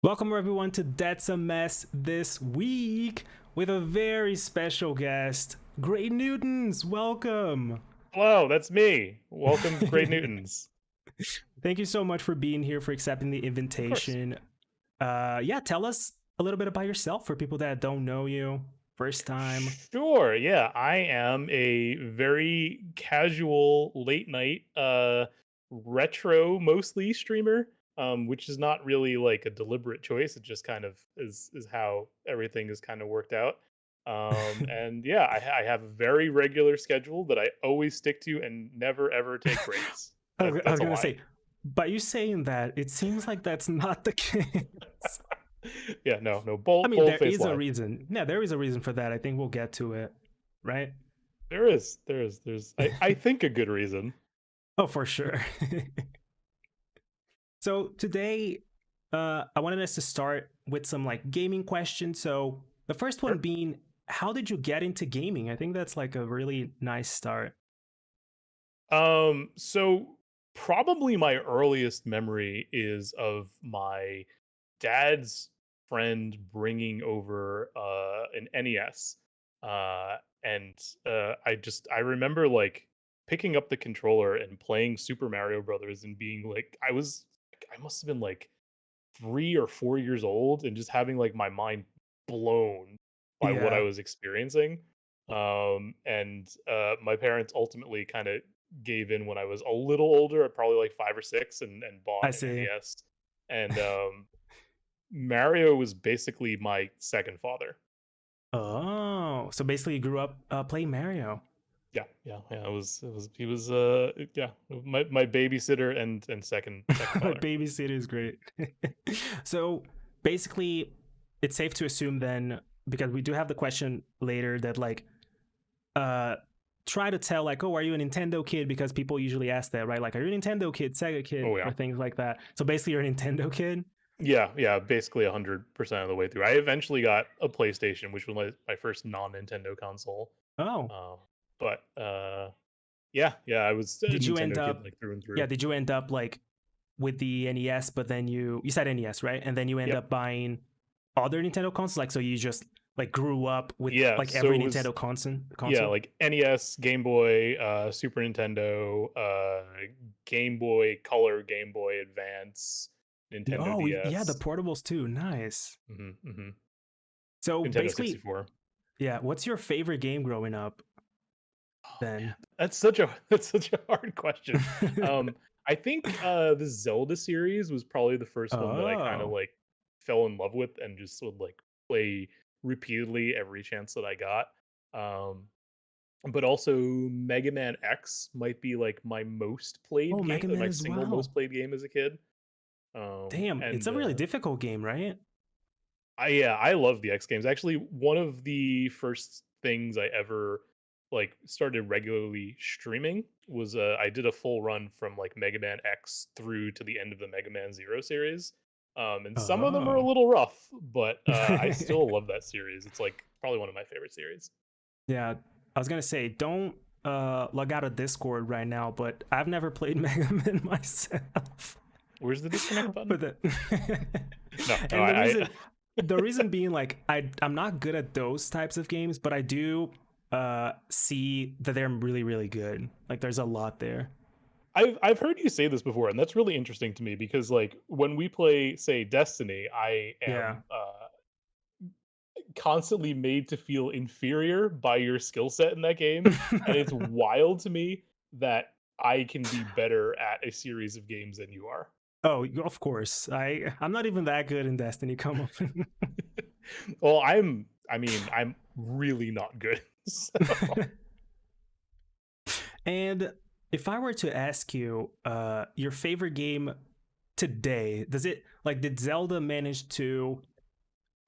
Welcome everyone to That's a Mess this week with a very special guest, Great Newtons. Welcome. Hello, that's me. Welcome, Great Newtons. Thank you so much for being here, for accepting the Of course. invitation. Yeah, tell us a little bit about yourself for people that don't know you. First time. Sure, yeah. I am a very casual late night retro mostly streamer. Which is not really like a deliberate choice. It just kind of is how everything is kind of worked out. And yeah, I have a very regular schedule that I always stick to and never ever take breaks. I That's was a gonna lie. say, by you saying that, it seems like that's not the case. Yeah, no, I mean, bold there face is a lie. reason. Yeah, there is a reason for that. I think we'll get to it, right? There's I think a good reason. Oh, for sure. So today, I wanted us to start with some like gaming questions. So the first one Sure. being, how did you get into gaming? I think that's like a really nice start. So probably my earliest memory is of my dad's friend bringing over an NES. And I remember like picking up the controller and playing Super Mario Brothers and being like I must have been like 3 or 4 years old and just having like my mind blown by what I Yeah, was experiencing. And My parents ultimately kind of gave in when I was a little older, probably like 5 or 6, and bought I an see. NES. And Mario was basically my second father. Oh, so basically you grew up playing Mario. Yeah. It was he was yeah, my babysitter and second My father. babysitter is great. So basically, it's safe to assume then, because we do have the question later that like uh try to tell like, oh, are you a Nintendo kid? Because people usually ask that, right? Like, are you a Nintendo kid, Sega kid, Oh or yeah. things like that. So basically you're a Nintendo kid. Yeah, basically 100% of the way through. I eventually got a PlayStation, which was my first non-Nintendo console. Oh, Um, but yeah, I was a did you end Nintendo kid up like through and yeah, through. did you end up like with the NES, but then you said NES, right? And then you end Yep. up buying other Nintendo consoles, like, so you just like grew up with Yeah, like so every it was Nintendo yeah, console. like NES, Game Boy, Super Nintendo, Game Boy Color, Game Boy Advance, Nintendo Oh yeah, the DS, portables too. Nice. hmm So Nintendo basically, 64. yeah, what's your favorite game growing up Oh then? man, that's such a that's such a hard question. I think the Zelda series was probably the first one that I kind of Oh, like fell in love with and just would like play repeatedly every chance that I got. Um, but also Mega Man X might be like my most oh, played game, Mega like Man my as single most well. played game as a kid. Damn, it's And a really difficult game, right? I love the X Games. Actually, one of the first things I ever like started regularly streaming was I did a full run from like Mega Man X through to the end of the Mega Man Zero series. And some of them are a Oh. little rough, but I still love that series. It's like probably one of my favorite series. Yeah, I was gonna say don't log out of Discord right now, but I've never played Mega Man myself. Where's the disconnect button? But the No, no, and the I reason the reason being like I'm not good at those types of games, but I do see that they're really really good. Like there's a lot there. I've heard you say this before, and that's really interesting to me because like when we play, say, Destiny, I Yeah. am constantly made to feel inferior by your skill set in that game, and it's wild to me that I can be better at a series of games than you are. Oh, of course. I'm not even that good in Destiny. Come on. Well, I mean, I'm really not good. So And if I were to ask you your favorite game today, does it like did Zelda manage to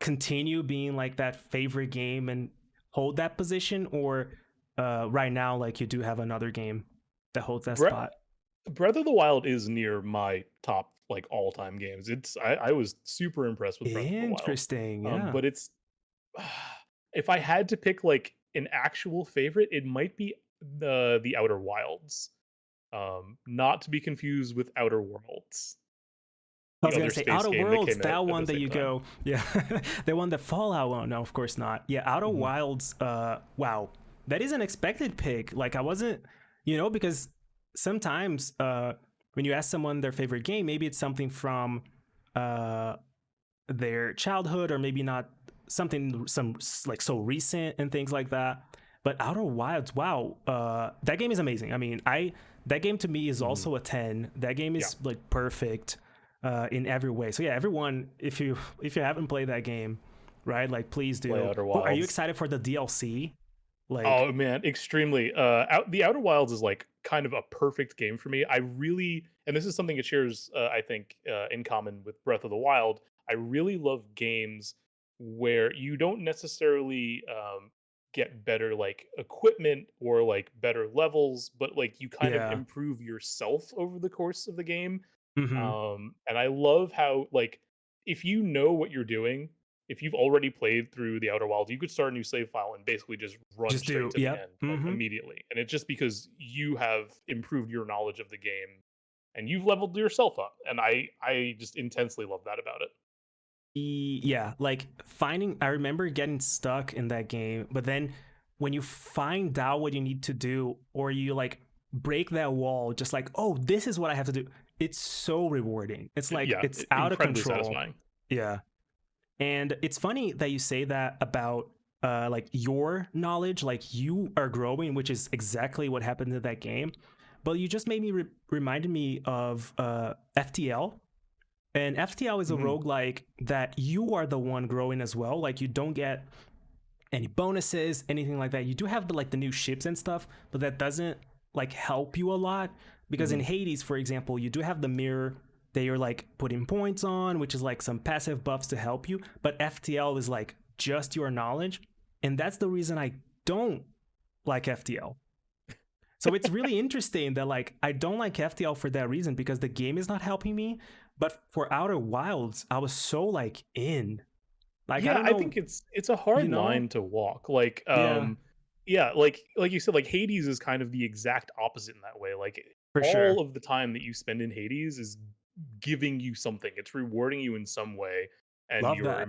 continue being like that favorite game and hold that position, or right now like you do have another game that holds that Bre- spot? Breath of the Wild is near my top like all-time games. I was super impressed with Breath of the Wild. Interesting. Yeah. But it's if I had to pick like an actual favorite, it might be the Outer Wilds. Not to be confused with Outer Worlds. I the was gonna other say space Outer game that Worlds, came out that at one the that same you time. go, yeah, the one that Fallout one. No, of course not. Yeah, Outer Hmm. Wilds. Wow, that is an expected pick. Like I wasn't, because sometimes when you ask someone their favorite game, maybe it's something from uh their childhood or maybe not something some like so recent and things like that. But Outer Wilds, wow, that game is amazing. I mean, I that game to me is Hmm. also a 10. That game Yeah, is like perfect in every way. So yeah, everyone, if you haven't played that game, right, like please play do. Outer Are you Wilds. excited for the DLC? Like, Oh man, extremely. The Outer Wilds is like kind of a perfect game for me. I really, and this is something it shares, I think, in common with Breath of the Wild. I really love games where you don't necessarily get better like equipment or like better levels, but like you kind of yeah, improve yourself over the course of the game. mm-hmm. And I love how like if you know what you're doing, if you've already played through the Outer Wilds, you could start a new save file and basically just run Just straight do, to the yep, end like mm-hmm. immediately. And it's just because you have improved your knowledge of the game and you've leveled yourself up. And I just intensely love that about it. Yeah, like finding, I remember getting stuck in that game, but then when you find out what you need to do, or you like break that wall, just like, oh, this is what I have to do, it's so rewarding. It's like Yeah, it's out of incredibly control. satisfying. Yeah. And it's funny that you say that about like your knowledge, like you are growing, which is exactly what happened in that game. But you just made me reminded me of FTL, and FTL is a Hmm. roguelike that you are the one growing as well. Like you don't get any bonuses, anything like that. You do have the new ships and stuff, but that doesn't like help you a lot because in Hmm. Hades, for example, you do have the mirror that you're like putting points on, which is like some passive buffs to help you. But FTL is like just your knowledge, and that's the reason I don't like FTL. So it's really interesting that like I don't like FTL for that reason because the game is not helping me. But for Outer Wilds, I was so like in. Like I Yeah, don't I know, think it's a you hard know? line to walk. Like, Yeah, yeah, like you said, like Hades is kind of the exact opposite in that way. Like for all sure. of the time that you spend in Hades is giving you something. It's rewarding you in some way, and Love that.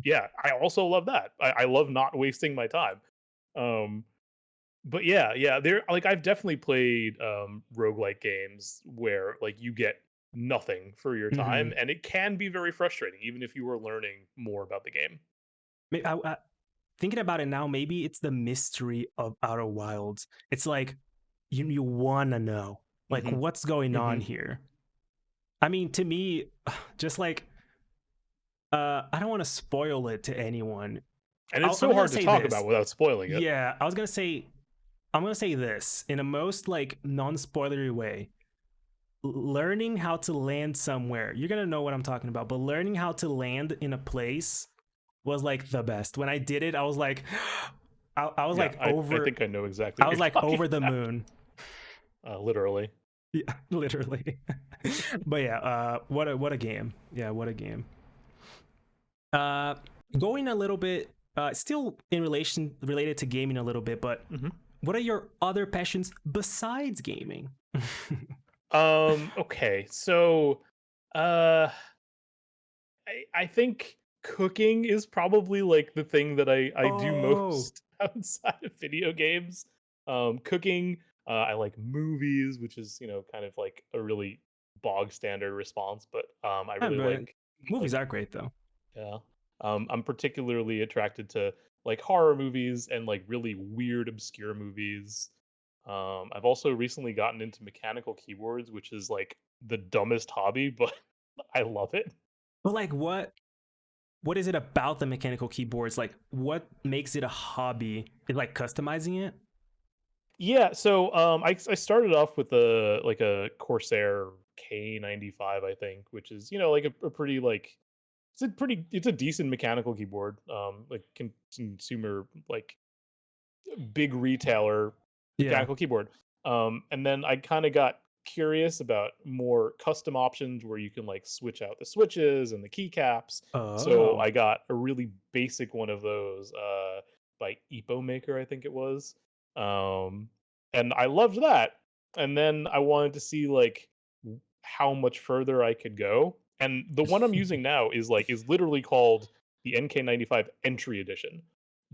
yeah. I also love that. I love not wasting my time. Um, but yeah, yeah, there like I've definitely played roguelike games where like you get nothing for your Hmm. time, and it can be very frustrating, even if you were learning more about the game. Thinking about it now, maybe it's the mystery of Outer Wilds. It's like you wanna know like Hmm. what's going on Hmm. here. I mean, to me, just like I don't want to spoil it to anyone. And it's I'm so gonna hard to say talk this. about without spoiling it. Yeah, I'm gonna say this in a most like non-spoilery way. Learning how to land somewhere, you're gonna know what I'm talking about. But learning how to land in a place was like the best. When I did it, I was like, I was Yeah, like I think I know exactly I what was you're like talking over the about. moon. Literally. Yeah, literally. But yeah, what a game. Yeah, what a game. Uh, Going a little bit, still in relation related to gaming a little bit, but Hmm. what are your other passions besides gaming? Okay, so uh I think cooking is probably like the thing that I do Oh, most outside of video games. Cooking, I like movies, which is, kind of like a really bog standard response, but I yeah, really but movies like are great though. yeah. I'm particularly attracted to like horror movies and like really weird, obscure movies. I've also recently gotten into mechanical keyboards, which is like the dumbest hobby, but I love it. But like, what is it about the mechanical keyboards? Like, what makes it a hobby? Is like customizing it? Yeah, so I started off with a Corsair K95, I think, which is like a pretty like it's a decent mechanical keyboard, like consumer like big retailer Yeah. mechanical keyboard. And then I kind of got curious about more custom options where you can like switch out the switches and the keycaps. So Oh, I got a really basic one of those by Epo Maker, I think it was. Um, and I loved that. And then I wanted to see like how much further I could go. And the one I'm using now is literally called the NK95 Entry Edition,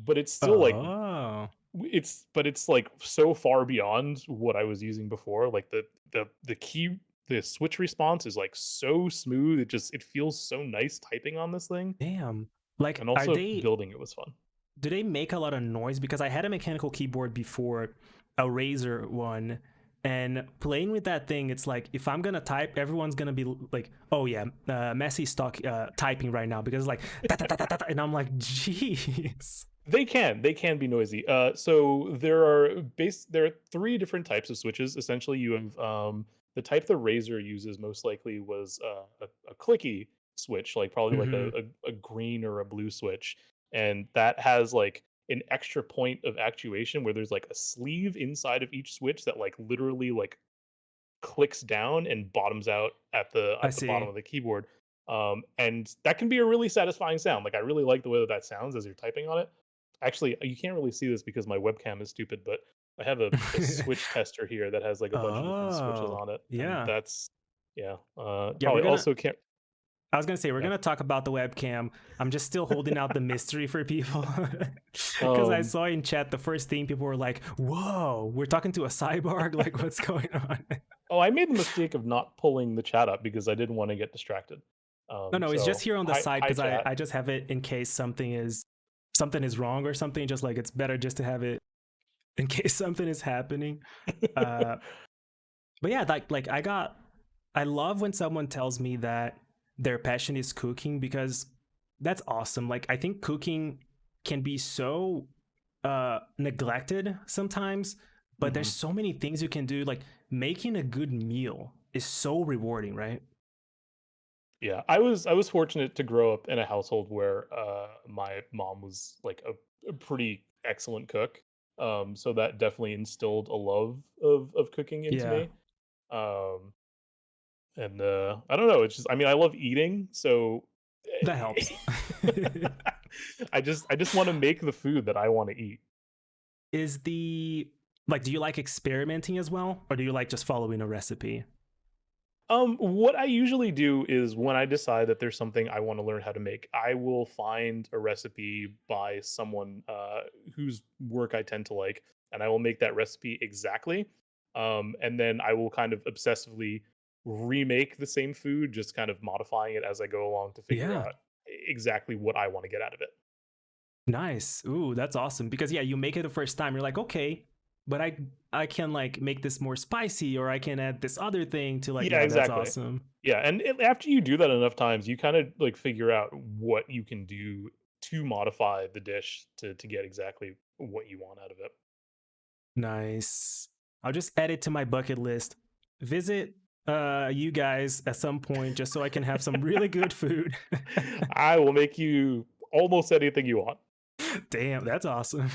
but it's still like Oh, it's like so far beyond what I was using before. Like the switch response is like so smooth. It feels so nice typing on this thing, damn. Like, and are also they building it was fun. do they make a lot of noise? Because I had a mechanical keyboard before, a Razer one, and playing with that thing, it's like if I'm gonna type, everyone's gonna be like, "Oh yeah, messy stock typing right now," because it's like, "Da, da, da, da, da," and I'm like, "Jeez." They can be noisy. So there are three different types of switches. Essentially, you have the type the Razer uses most likely was a clicky switch, like probably like Hmm. a green or a blue switch, and that has like an extra point of actuation where there's like a sleeve inside of each switch that like literally like clicks down and bottoms out I at the bottom see. of the keyboard. And that can be a really satisfying sound. Like I really like the way that that sounds as you're typing on it. Actually, you can't really see this because my webcam is stupid, but I have a switch tester here that has like a bunch of different switches Oh, on it, and yeah. that's yeah. Yeah, we're Probably gonna also can't. I was gonna say we're Yeah. gonna talk about the webcam. I'm just still holding out the mystery for people because I Um. saw in chat the first thing people were like, "Whoa, we're talking to a cyborg! Like, what's going on?" Oh, I made the mistake of not pulling the chat up because I didn't want to get distracted. No, no, it's just So here on the side hi because I chat. I just have it in case something is wrong or something. Just like it's better just to have it in case something is happening. Uh, but yeah, like I love when someone tells me that their passion is cooking because that's awesome. Like I think cooking can be so neglected sometimes, but there's Mhm. so many things you can do. Like making a good meal is so rewarding, right? Yeah, I was fortunate to grow up in a household where my mom was like a pretty excellent cook. So that definitely instilled a love of cooking into Yeah, me. Um, and I don't know, it's just I mean I love eating, so that helps. I just want to make the food that I want to eat. Is the like do you like experimenting as well or do you like just following a recipe? What I usually do is when I decide that there's something I want to learn how to make, I will find a recipe by someone whose work I tend to like, and I will make that recipe exactly. And then I will kind of obsessively remake the same food, just kind of modifying it as I go along to figure Yeah, out exactly what I want to get out of it. nice. Ooh, that's awesome because yeah, you make it the first time you're like, "Okay, but I can like make this more spicy or I can add this other thing to like Yeah, yeah, that's exactly. awesome." Yeah, and after you do that enough times, you kind of like figure out what you can do to modify the dish to get exactly what you want out of it. Nice. I'll just add it to my bucket list. Visit you guys at some point just so I can have some really good food. I will make you almost anything you want. Damn, that's awesome.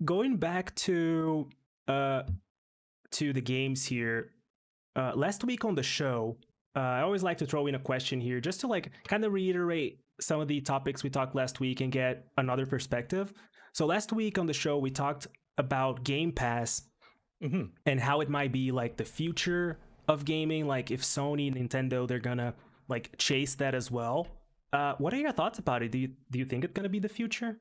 Going back uh to the games here, last week on the show, I always like to throw in a question here just to like kind of reiterate some of the topics we talked last week and get another perspective. So last week on the show, we talked about Game Pass Mhm. and how it might be like the future of gaming. Like if Sony, Nintendo, they're gonna like chase that as well. What are your thoughts about it? Do you think it's gonna be the future?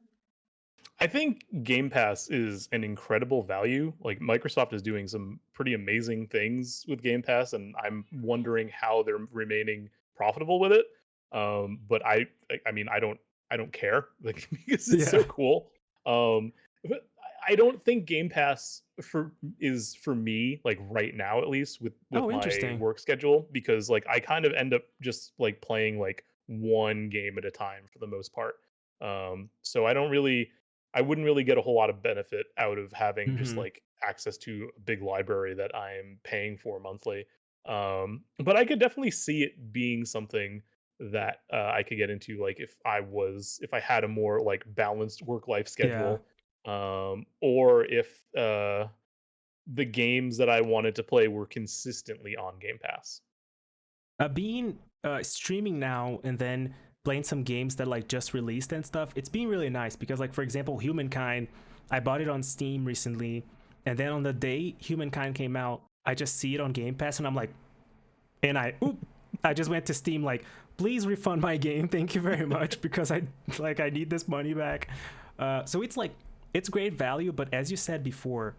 I think Game Pass is an incredible value. Like Microsoft is doing some pretty amazing things with Game Pass, and I'm wondering how they're remaining profitable with it. But I mean, I don't care like because it's so Yeah. cool. But I don't think Game Pass is for me like right now at least with Oh, my interesting. work schedule because like I kind of end up just like playing like one game at a time for the most part. So I wouldn't really get a whole lot of benefit out of having just Hmm. like access to a big library that I'm paying for monthly. But I could definitely see it being something that I could get into, like if I had a more like balanced work life Yeah. schedule, or if the games that I wanted to play were consistently on Game Pass. Being streaming now and then playing some games that like just released and stuff, it's been really nice because like for example, Humankind, I bought it on Steam recently, and then on the day Humankind came out, I just see it on Game Pass and I'm like, and I oop. I just went to Steam like, please refund my game, thank you very much, because I need this money back. So it's like it's great value, but as you said before,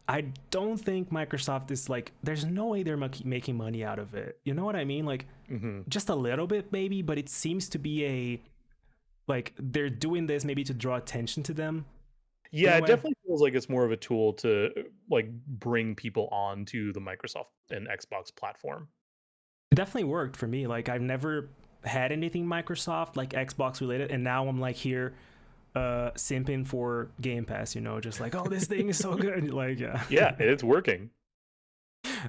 I don't think Microsoft is like. There's no way they're making money out of it. You know what I mean? Like Hmm. just a little bit maybe, but it seems to be a like they're doing this maybe to draw attention to them in Yeah, a it way. definitely feels like it's more of a tool to like bring people on to the Microsoft and Xbox platform. It definitely worked for me. Like I've never had anything Microsoft like Xbox related, and now I'm like here simping for Game Pass, just like, oh, this thing is so good. Like, yeah. Yeah, it's working.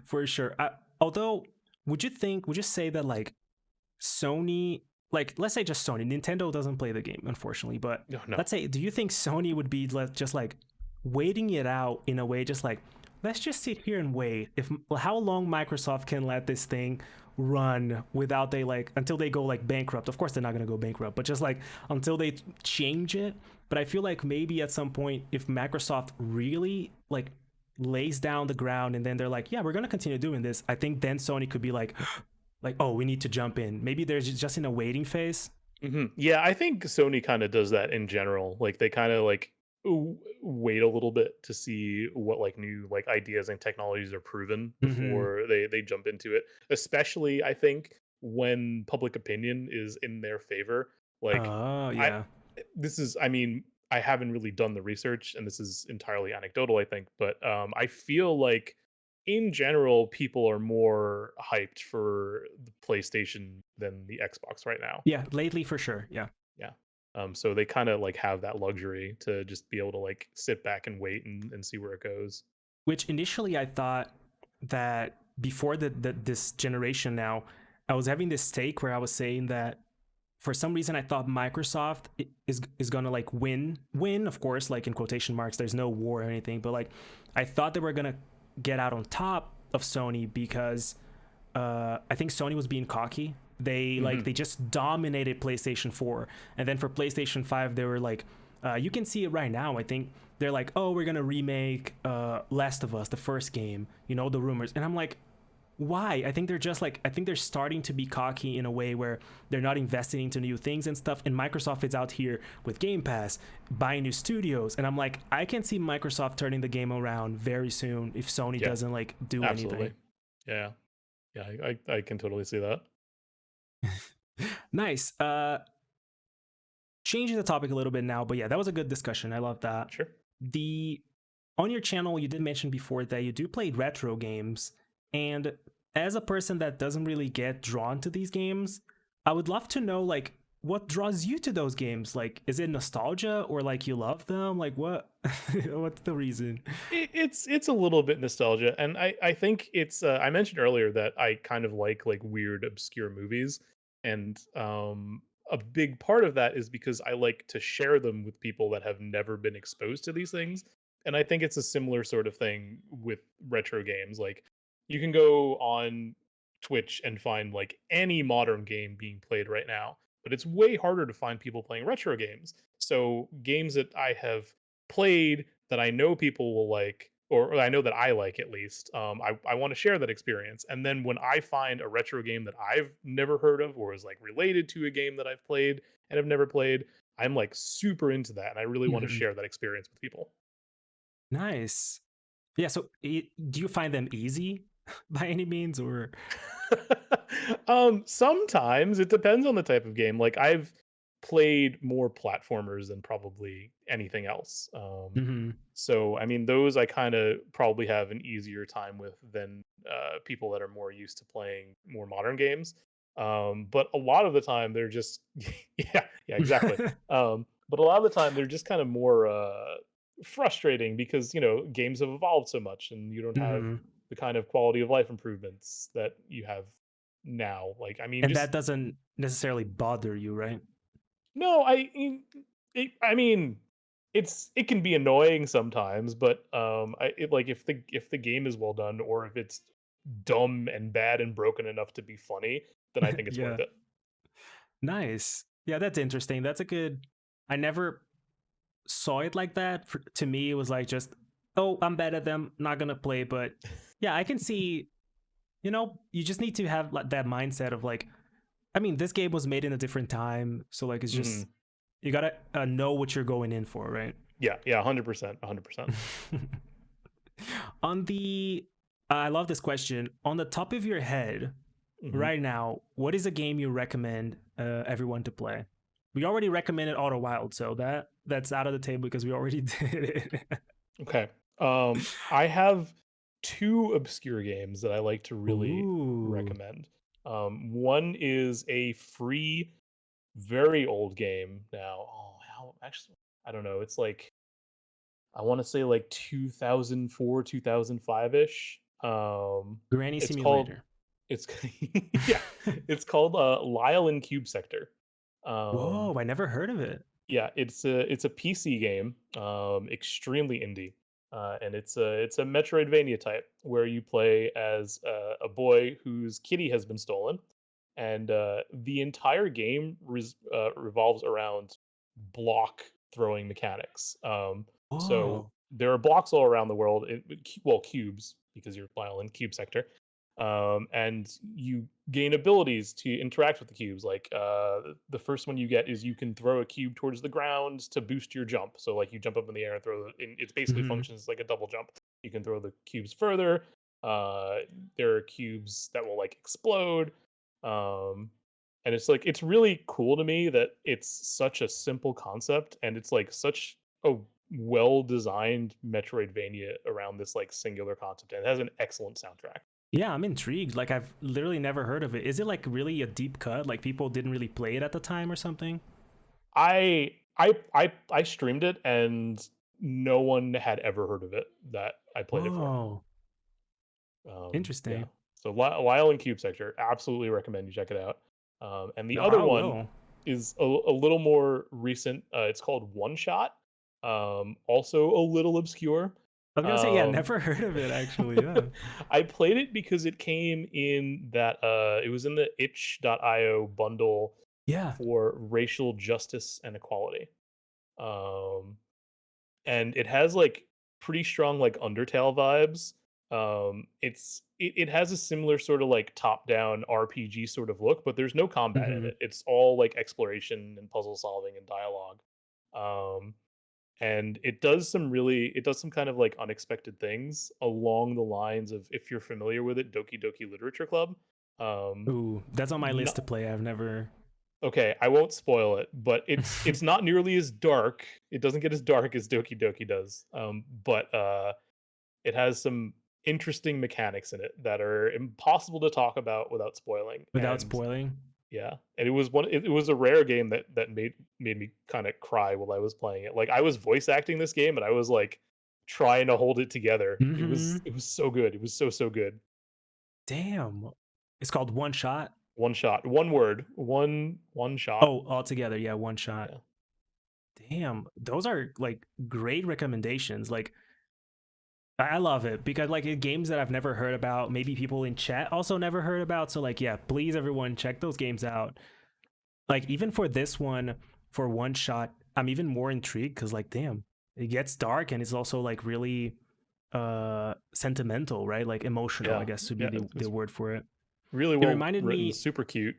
For sure. Although, would you say that like Sony, like let's say just Sony, Nintendo doesn't play the game, unfortunately, but No, no. let's say, do you think Sony would be just like waiting it out in a way, just like, let's just sit here and wait if how long Microsoft can let this thing run without they like until they go like bankrupt. Of course they're not going to go bankrupt, but just like until they change it. But I feel like maybe at some point if Microsoft really like lays down the ground and then they're like, yeah, we're going to continue doing this, I think then Sony could be like, oh, we need to jump in. Maybe they're just in a waiting phase. Yeah, I think Sony kind of does that in general. Like they kind of like wait a little bit to see what like new like ideas and technologies are proven Mm-hmm. before they jump into it. Especially, I think when public opinion is in their favor. Like Oh, I yeah. this is I mean I haven't really done the research, and this is entirely anecdotal, I think, but I feel like in general people are more hyped for the PlayStation than the Xbox right now. Yeah, lately for sure. Yeah. Yeah. So they kind of like have that luxury to just be able to like sit back and wait and see where it goes. Which initially I thought that before this generation now, I was having this take where I was saying that for some reason I thought Microsoft is gonna like win, of course, like in quotation marks. There's no war or anything, but like I thought they were gonna get out on top of Sony because I think Sony was being cocky. Hmm. They just dominated PlayStation 4, and then for PlayStation 5 they were like, you can see it right now. I think they're like, oh, we're gonna remake Last of Us, the first game. The rumors, and I'm like, why? I think they're starting to be cocky in a way where they're not investing into new things and stuff. And Microsoft is out here with Game Pass, buying new studios, and I'm like, I can see Microsoft turning the game around very soon if Sony Yeah, doesn't like do anything. absolutely. Yeah, yeah, I can totally see that. Nice. Changing the topic a little bit now, but yeah, that was a good discussion. I love that. Sure. The On your channel, you did mention before that you do play retro games, and as a person that doesn't really get drawn to these games, I would love to know like what draws you to those games. Like, is it nostalgia or like you love them? Like, what? What's the reason? It's a little bit nostalgia, and I think it's I mentioned earlier that I kind of like weird obscure movies, and a big part of that is because I like to share them with people that have never been exposed to these things, and I think it's a similar sort of thing with retro games. Like you can go on Twitch and find like any modern game being played right now, but it's way harder to find people playing retro games. So games that I have played that I know people will like, or I know that I like at least. I want to share that experience. And then when I find a retro game that I've never heard of or is like related to a game that I've played and have never played, I'm like super into that. And I really want to Mhm. share that experience with people. Nice. Yeah. So, do you find them easy by any means, or? Sometimes it depends on the type of game. Like I've played more platformers than probably anything else. Mhm. So I mean, those I kind of probably have an easier time with than people that are more used to playing more modern games. But a lot of the time they're just yeah, exactly. But a lot of the time they're just kind of more frustrating because games have evolved so much and you don't have Mhm. the kind of quality of life improvements that you have now. Like, I mean, And just that doesn't necessarily bother you, right? no, I mean, it can be annoying sometimes, but like if the game is well done or if it's dumb and bad and broken enough to be funny, then I think it's Yeah. worth it. Nice. Yeah, that's interesting. That's a good. I never saw it like that. To me, it was like just, oh, I'm bad at them, not gonna play. But yeah, I can see. you just need to have like that mindset of like, I mean, this game was made in a different time, so like it's Hmm. just you gotta know what you're going in for, right? Yeah, yeah, 100%, 100%. On the, I love this question. On the top of your head, Hmm. right now, what is a game you recommend everyone to play? We already recommended Auto Wild, so that's out of the table because we already did it. Okay. I have two obscure games that I like to really Ooh, recommend. One is a free, very old game now. Oh, how actually I don't know. It's like I want to say like 2004, 2005-ish. Granny It's called Simulator. it's yeah, it's called Lyle and Cube Sector. Whoa, Um I never heard of it. Yeah, it's a PC game, extremely indie, and it's a Metroidvania type where you play as a boy whose kitty has been stolen, and the entire game revolves around block throwing mechanics. So Whoa. there are blocks all around the world, well, cubes because you're in cube sector, and you gain abilities to interact with the cubes. Like the first one you get is you can throw a cube towards the ground to boost your jump. So like you jump up in the air and throw it basically Mm-hmm. functions like a double jump. You can throw the cubes further. Uh, there are cubes that will like explode. Um, and it's like it's really cool to me that it's such a simple concept and it's like such a well designed Metroidvania around this like singular concept, and it has an excellent soundtrack. Yeah, I'm intrigued. Like I've literally never heard of it. Is it like really a deep cut? Like people didn't really play it at the time or something? I streamed it and no one had ever heard of it that I played it for. Whoa, Yeah. interesting. So Lyle and Cube Sector, absolutely recommend you check it out. And the No, other I one will. is a little more recent. It's called One Shot. Also a little obscure. I was gonna say, yeah, Um, never heard of it actually. Yeah. I played it because it came in that it was in the itch.io bundle Yeah. for racial justice and equality. Um, and it has like pretty strong like Undertale vibes. It has a similar sort of like top down RPG sort of look, but there's no combat in Mm-hmm. it. It's all like exploration and puzzle solving and dialogue. Um, and it does some kind of like unexpected things along the lines of, if you're familiar with it, Doki Doki Literature Club. Um, Ooh, that's on my list to not, play. I've never. okay, I won't spoil it, but it's not nearly as dark. It doesn't get as dark as Doki Doki does. But it has some interesting mechanics in it that are impossible to talk about without spoiling. Without And spoiling. yeah, and it was a rare game that made me kind of cry while I was playing it. Like I was voice acting this game and I was like trying to hold it together. Mm-hmm. It was so good. It was so good. Damn. It's called One Shot. One shot, one word, one shot. Oh, altogether, yeah, One Shot. Yeah. Damn, those are like great recommendations. Like I love it because like games that I've never heard about, maybe people in chat also never heard about. So like, yeah, please everyone check those games out. Like even for this one, for One Shot, I'm even more intrigued because like, damn, it gets dark and it's also like really sentimental, right? Like emotional, I Yeah. guess would be Yeah. the word for it. Really It well reminded written, me super cute.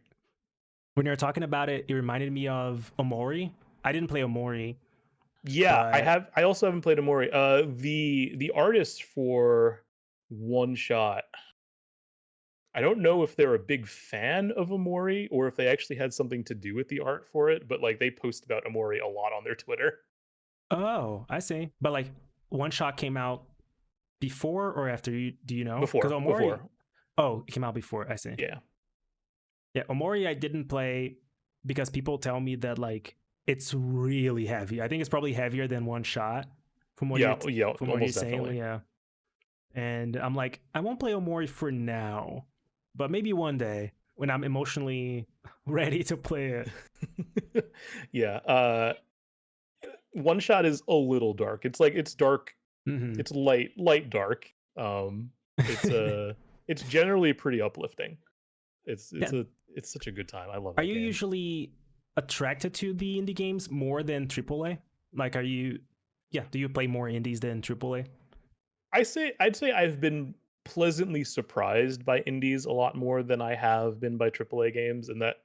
when you were talking about it, it reminded me of Omori. I didn't play Omori, Yeah, but I also haven't played Amori. The artist for One Shot, I don't know if they're a big fan of Amori or if they actually had something to do with the art for it, but like they post about Amori a lot on their Twitter. oh, I see. But like One Shot came out before or after you, do you know? Because Omori, Before. oh, it came out before. I see. Yeah. Yeah, Omori I didn't play because people tell me that like it's really heavy. I think it's probably heavier than One Shot from what Yeah, yeah, from what you're almost saying. definitely. Yeah, and I'm like, I won't play Omori for now, but maybe one day when I'm emotionally ready to play it. Yeah, One Shot is a little dark. It's like it's dark, Mm-hmm. it's light dark. It's it's generally pretty uplifting. Yeah. It's such a good time. I love Are that you game. usually attracted to the indie games more than AAA? Like, are you? Yeah. Do you play more indies than AAA? I'd say I've been pleasantly surprised by indies a lot more than I have been by AAA games, and that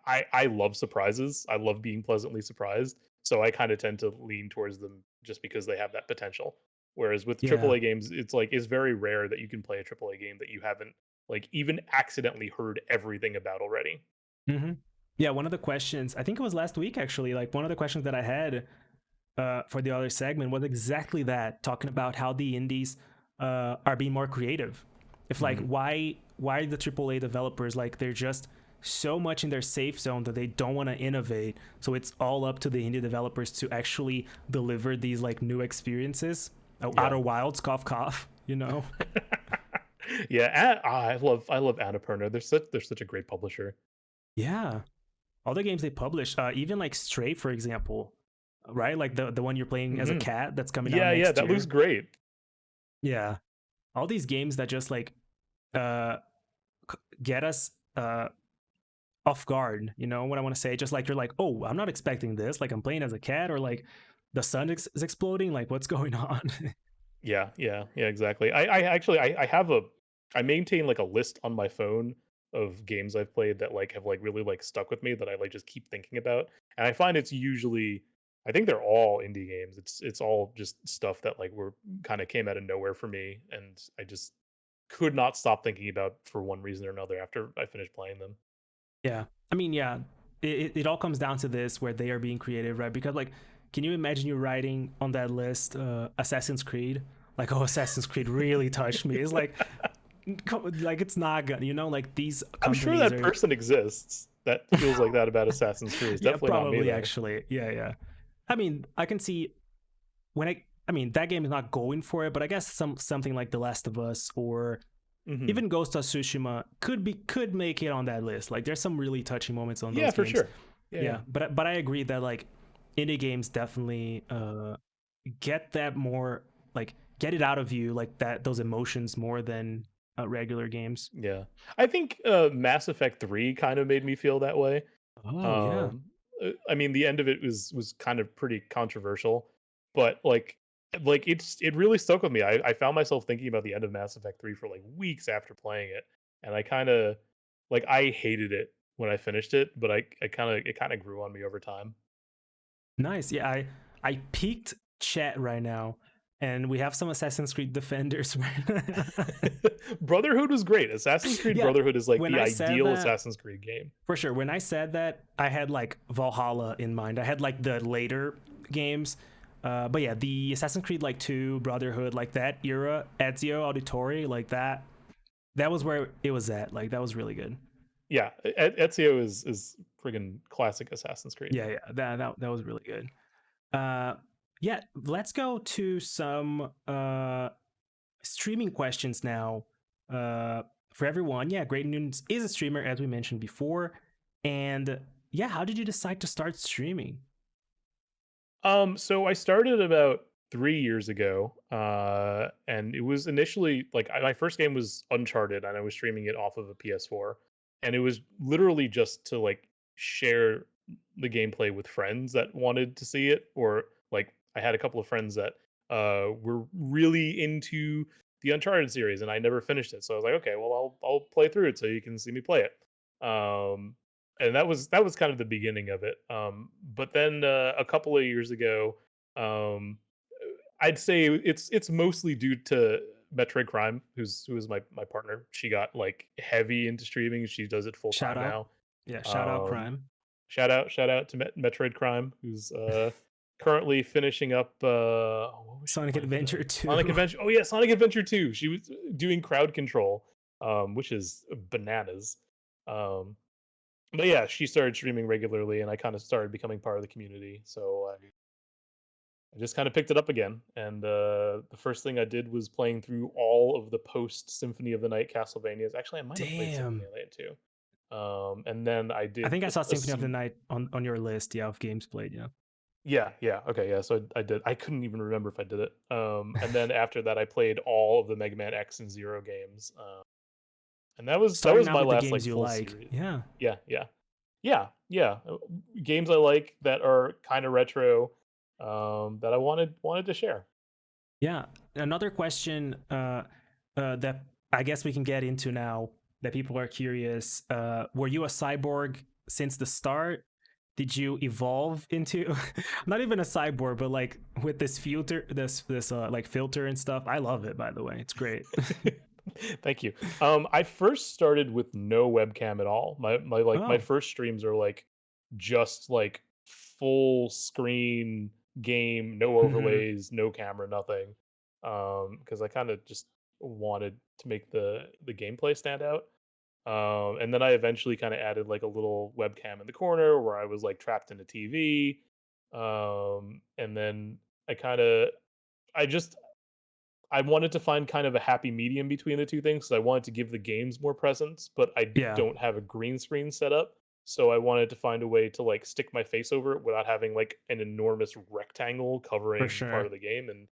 I love surprises. I love being pleasantly surprised, so I kind of tend to lean towards them just because they have that potential. Whereas with Yeah. AAA games, it's like it's very rare that you can play a AAA game that you haven't like even accidentally heard everything about already. Hmm. Yeah, one of the questions, I think it was last week actually, like one of the questions that I had for the other segment was exactly that, talking about how the indies are being more creative. If like Mhm. why the AAA developers, like they're just so much in their safe zone that they don't want to innovate. So it's all up to the indie developers to actually deliver these like new experiences. Oh, Yeah. Outer Wilds, cough cough, you know. Yeah, I love Annapurna. They're such a great publisher. Yeah, all the games they publish, even like Stray, for example, right? Like the one you're playing as a Mhm. cat that's coming out Yeah, yeah, next that looks year. great. Yeah, all these games that just like uh get us off guard. You know what I want to say? Just like you're like, oh, I'm not expecting this. Like I'm playing as a cat, or like the sun is exploding. Like what's going on? Yeah, yeah, yeah, exactly. I actually I have a I maintain like a list on my phone of games I've played that like have like really like stuck with me that I like just keep thinking about. And I find it's usually I think they're all indie games. It's all just stuff that like were kind of came out of nowhere for me and I just could not stop thinking about for one reason or another after I finished playing them. Yeah, I mean, yeah, it all comes down to this where they are being creative, right? Because like, can you imagine you writing on that list Assassin's Creed? Like, oh, Assassin's Creed really touched me. It's like it's not gonna, you know, like these I'm sure companies that are. person exists that feels like that about Assassin's Creed. It's Yeah, definitely not me probably though. actually. Yeah, yeah. I mean, I can see when I mean that game is not going for it, but I guess something like The Last of Us or Mhm. even Ghost of Tsushima could make it on that list. Like there's some really touching moments on Yeah, those for games. sure. Yeah, yeah. Yeah, but I agree that like indie games definitely get that more, like get it out of you, like that those emotions more than regular games. Yeah. I think, Mass Effect 3 kind of made me feel that way. Oh yeah, Um, I mean, the end of it was kind of pretty controversial, but, it really stuck with me. I found myself thinking about the end of Mass Effect 3 for, like, weeks after playing it, and I kinda I hated it when I finished it, but I kinda it kinda grew on me over time. nice. Yeah, I peaked chat right now, and we have some Assassin's Creed defenders. Brotherhood was great. Assassin's Creed Yeah, Brotherhood is, like, when the I said ideal that, Assassin's Creed game. for sure. When I said that, I had like Valhalla in mind. I had like the later games. But yeah, the Assassin's Creed like 2, Brotherhood, like that era, Ezio Auditore, like that was where it was at. Like that was really good. Yeah, Ezio is friggin' classic Assassin's Creed. Yeah, yeah, that was really good. Uh yeah, let's go to some streaming questions now. For everyone. Yeah, Great News is a streamer as we mentioned before. And yeah, how did you decide to start streaming? So I started about 3 years ago, and it was initially my first game was Uncharted, and I was streaming it off of a PS4, and it was literally just to share the gameplay with friends that wanted to see it, or I had a couple of friends that were really into the Uncharted series, and I never finished it, so I was like, okay, well I'll play through it so you can see me play it. And that was kind of the beginning of it. But then a couple of years ago, um, I'd say it's mostly due to Metroid Crime, who is my partner. She got heavy into streaming. She does it full Shout time out. now. Yeah, shout out Um, Crime. shout out to Metroid Crime, who's currently finishing up. What was she Sonic playing Adventure today? Sonic 2. Adventure. Oh yeah, Sonic Adventure 2. She was doing crowd control, which is bananas. Um, but yeah, she started streaming regularly, and I kind of started becoming part of the community. So I just kind of picked it up again, and the first thing I did was playing through all of the post Symphony of the Night Castlevanias. Actually, I might have played Symphony Damn. of the Night too, and then I I did think I saw a Symphony of the Night on your list, yeah, of games played, yeah. yeah, yeah, okay, yeah. So I did. I couldn't even remember if I did it. And then after that, I played all of the Mega Man X and Zero games, and that Starting was out my with the last games you full like. series. Yeah. Yeah, yeah. Yeah, yeah, games I like that are kinda retro, that I wanted to share. Yeah. Another question, that I guess we can get into now that people are curious. Were you a cyborg since the start? Did you evolve into not even a cyborg, but like with this filter, this like filter and stuff? I love it, by the way. It's great. Thank you. I first started with no webcam at all. My Oh. first streams are like just like full screen game, no Hmm. overlays, no camera, nothing. Because I kind of just wanted to make the gameplay stand out. And then I eventually kind of added like a little webcam in the corner where I was like trapped in a TV. And then I kind of I just I wanted to find kind of a happy medium between the two things, 'cause I wanted to give the games more presence, but I Yeah, don't have a green screen set up, so I wanted to find a way to, like, stick my face over it without having, like, an enormous rectangle for covering part sure. of the game, and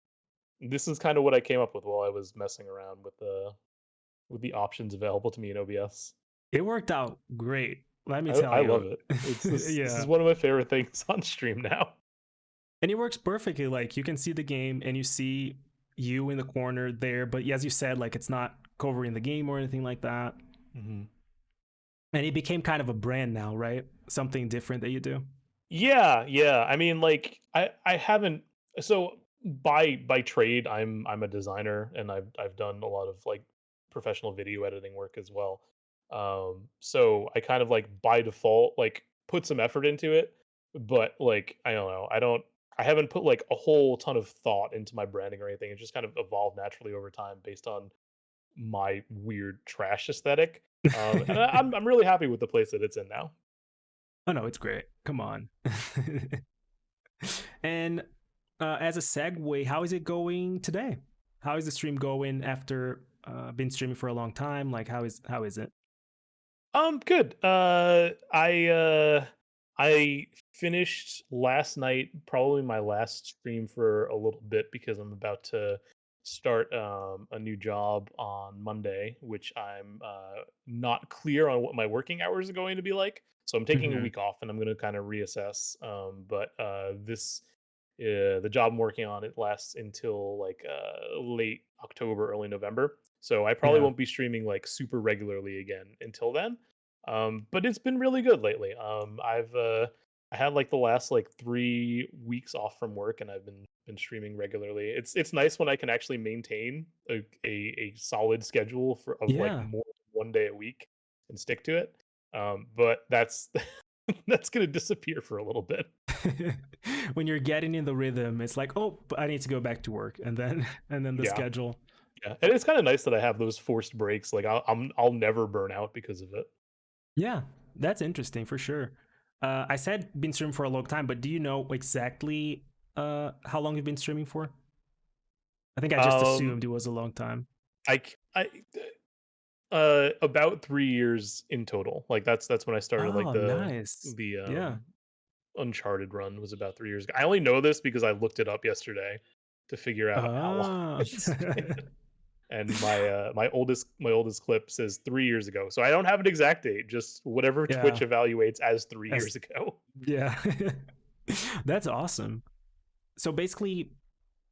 this is kinda what I came up with while I was messing around with the options available to me in OBS. It worked out great. Let me tell I love you. it. This is Yeah. one of my favorite things on stream now. And it works perfectly. Like you can see the game and you see you in the corner there, but as you said, like it's not covering the game or anything like that. Mhm. And it became kind of a brand now, right? Something different that you do. Yeah, yeah. I mean, like, I haven't so by trade, I'm a designer and I've done a lot of like professional video editing work as well. So I kind of like by default like put some effort into it, but like I don't know, I haven't put like a whole ton of thought into my branding or anything. It just kind of evolved naturally over time based on my weird trash aesthetic. And I'm really happy with the place that it's in now. Oh no, it's great. Come on. And as a segue, how is it going today? How is the stream going after been streaming for a long time? Like how is it? Good. I finished last night, probably my last stream for a little bit because I'm about to start a new job on Monday, which I'm not clear on what my working hours are going to be like. So I'm taking a Hmm. week off and I'm going to kind of reassess. But this the job I'm working on, it lasts until like late October, early November. So I probably Yeah. won't be streaming like super regularly again until then. But it's been really good lately. I had like the last like 3 weeks off from work, and I've been streaming regularly. It's nice when I can actually maintain a solid schedule for of like Yeah. more than 1 day a week and stick to it. But that's that's gonna disappear for a little bit. When you're getting in the rhythm, it's like, oh, I need to go back to work, and then and then the Yeah, schedule. yeah, and it's kind of nice that I have those forced breaks. Like I'll never burn out because of it. Yeah, that's interesting for sure. I said been streaming for a long time, but do you know exactly how long you've been streaming for? I think I just Um, assumed it was a long time. I about 3 years in total. Like, that's when I started, like, Oh, nice. the, Yeah. Uncharted run was about 3 years ago. I only know this because I looked it up yesterday to figure out how long Ah. it's been, and my oldest clip says 3 years ago. So I don't have an exact date, just whatever Twitch Yeah. evaluates as 3 That's years ago. yeah. That's awesome. So basically,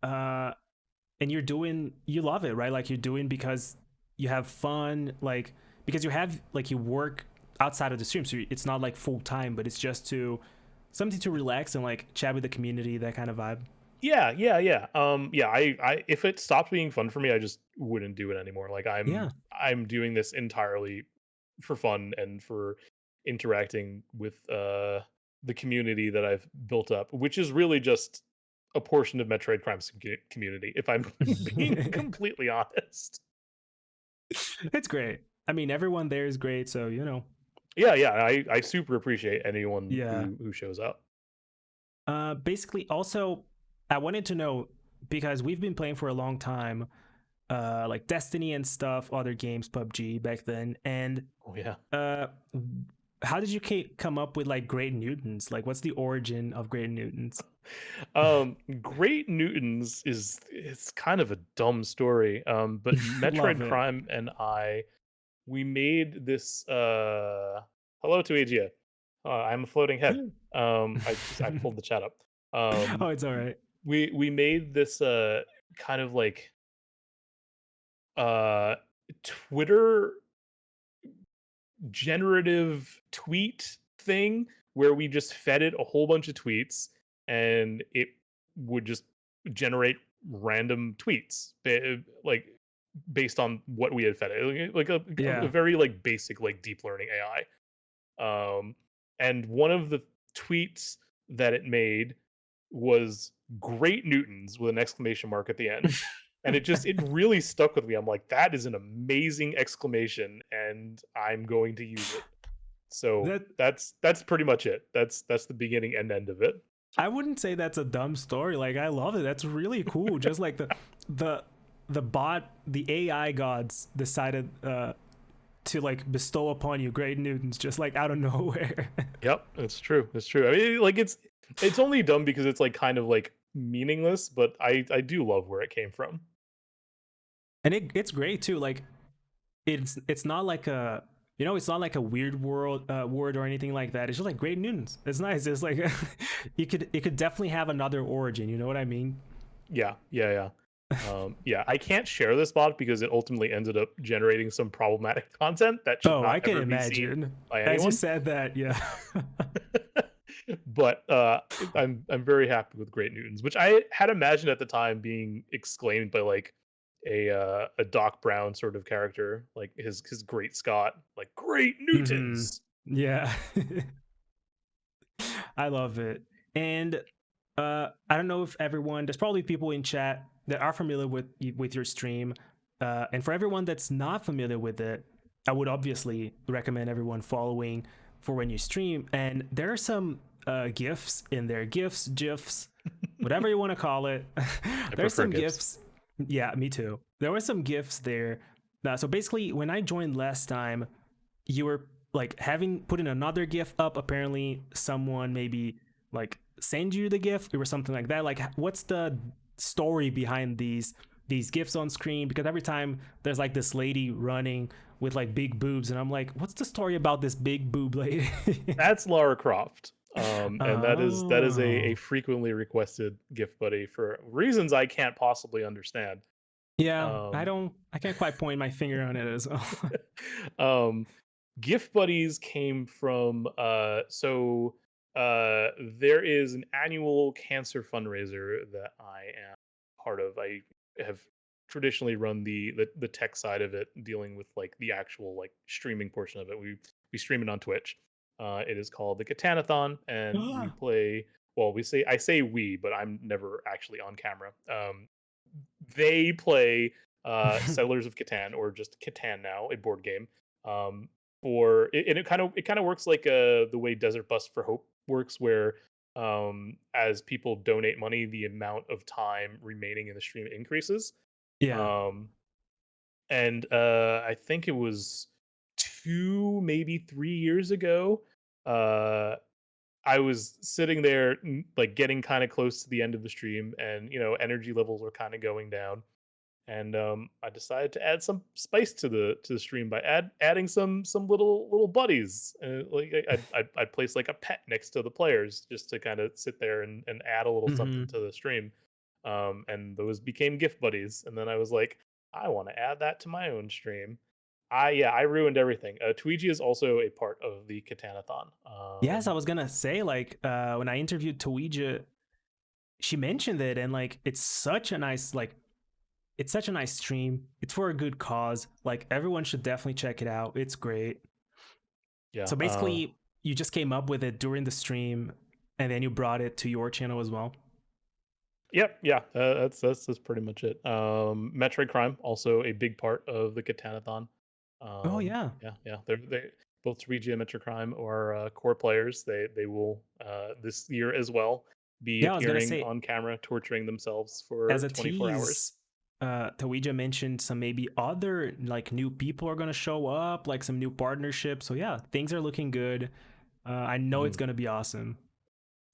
uh, and you love it, right? Like you're doing because you have fun, like because you have like you work outside of the stream, so it's not like full time, but it's just to something to relax and like chat with the community, that kind of vibe. Yeah, yeah, yeah. Yeah, I if it stopped being fun for me, I just wouldn't do it anymore. Like Yeah. I'm doing this entirely for fun and for interacting with the community that I've built up, which is really just a portion of Metroid Prime's community, if I'm being completely honest. It's great. I mean, everyone there is great, so Yeah, yeah, I super appreciate anyone yeah. who shows up. Basically, also, I wanted to know because we've been playing for a long time, like Destiny and stuff, other games, PUBG back then, and Oh yeah. uh, how did you come up with like Great Newtons? Like, what's the origin of Great Newtons? Great Newtons is it's kind of a dumb story. But Love Metroid it. Prime and we made this hello to Agia. I'm a floating head. I pulled the chat up. Oh, Um it's all right. we made this kind of like uh Twitter generative tweet thing where we just fed it a whole bunch of tweets and it would just generate random tweets like based on what we had fed it, like a Yeah. very like basic like deep learning AI. And one of the tweets that it made was "great newtons" with an exclamation mark at the end, and it really stuck with me. I'm like, that is an amazing exclamation, and I'm going to use it. So that that's pretty much it. That's the beginning and end of it. I wouldn't say that's a dumb story. Like I love it. That's really cool. Just like the the AI gods decided to like bestow upon you great newtons just like out of nowhere. Yep, it's true. It's true. I mean, like it's only dumb because it's like kind of like meaningless, but I do love where it came from. And it's great too. Like it's not like a it's not like a weird word or anything like that. It's just like great newtons. It's nice. It's like it could definitely have another origin. You know what I mean? Yeah, yeah, yeah. Yeah, I can't share this bot because it ultimately ended up generating some problematic content that should Oh, not I can ever be seen imagine. by As you anyone. said that, yeah. But I'm very happy with Great Newtons, which I had imagined at the time being exclaimed by like a Doc Brown sort of character, like his Great Scott, like Great Hmm. Newtons. Yeah. I love it. And I don't know if everyone, there's probably people in chat that are familiar with your stream. And for everyone that's not familiar with it, I would obviously recommend everyone following for when you stream. And there are some gifs in there, gifs, whatever you want to call it. I There's prefer some gifts. gifs. Yeah, me too. There were some gifs there. So basically, when I joined last time, you were like having put in another GIF up. Apparently, someone maybe like send you the GIF or something like that. Like, what's the story behind these GIFs on screen? Because every time there's like this lady running with like big boobs, and I'm like, what's the story about this big boob lady? That's Lara Croft. And that is a Oh, frequently requested gift buddy for reasons I can't possibly understand. yeah. Um, I can't quite point my finger on it as well. um, gift buddies came from there is an annual cancer fundraiser that I am part of. I have traditionally run the tech side of it, dealing with like the actual like streaming portion of it. We stream it on Twitch. It is called the Katanathon, and we play. Well, I say we, but I'm never actually on camera. They play Settlers of Catan, or just Catan now, a board game. Um, and it kind of works like the way Desert Bus for Hope works, where as people donate money, the amount of time remaining in the stream increases. Yeah. Um, and I think it was 2, maybe 3 years ago. Uh, I was sitting there, like getting kind of close to the end of the stream, and energy levels were kind of going down, and I decided to add some spice to the stream by adding some little buddies. Like I'd place like a pet next to the players just to kind of sit there and add a little something Hmm. to the stream. And those became gift buddies. And then I was like, I want to add that to my own stream. I ruined everything. Tweety is also a part of the Katanathon. Yes, I was gonna say like when I interviewed Taweja, she mentioned it, and like it's such a nice stream. It's for a good cause. Like everyone should definitely check it out. It's great. Yeah. So basically, you just came up with it during the stream, and then you brought it to your channel as well. Yep, yeah, that's pretty much it. Metroid Crime, also a big part of the Katanathon. Oh yeah, Yeah, yeah, they both 3G and Metroid Crime are core players. They will this year as well be yeah. I was gonna appearing say on camera, torturing themselves as for a 24 hours. tease, Taweja mentioned some maybe other like new people are gonna show up, like some new partnerships. So yeah, things are looking good. I know it's Mhm. gonna be awesome,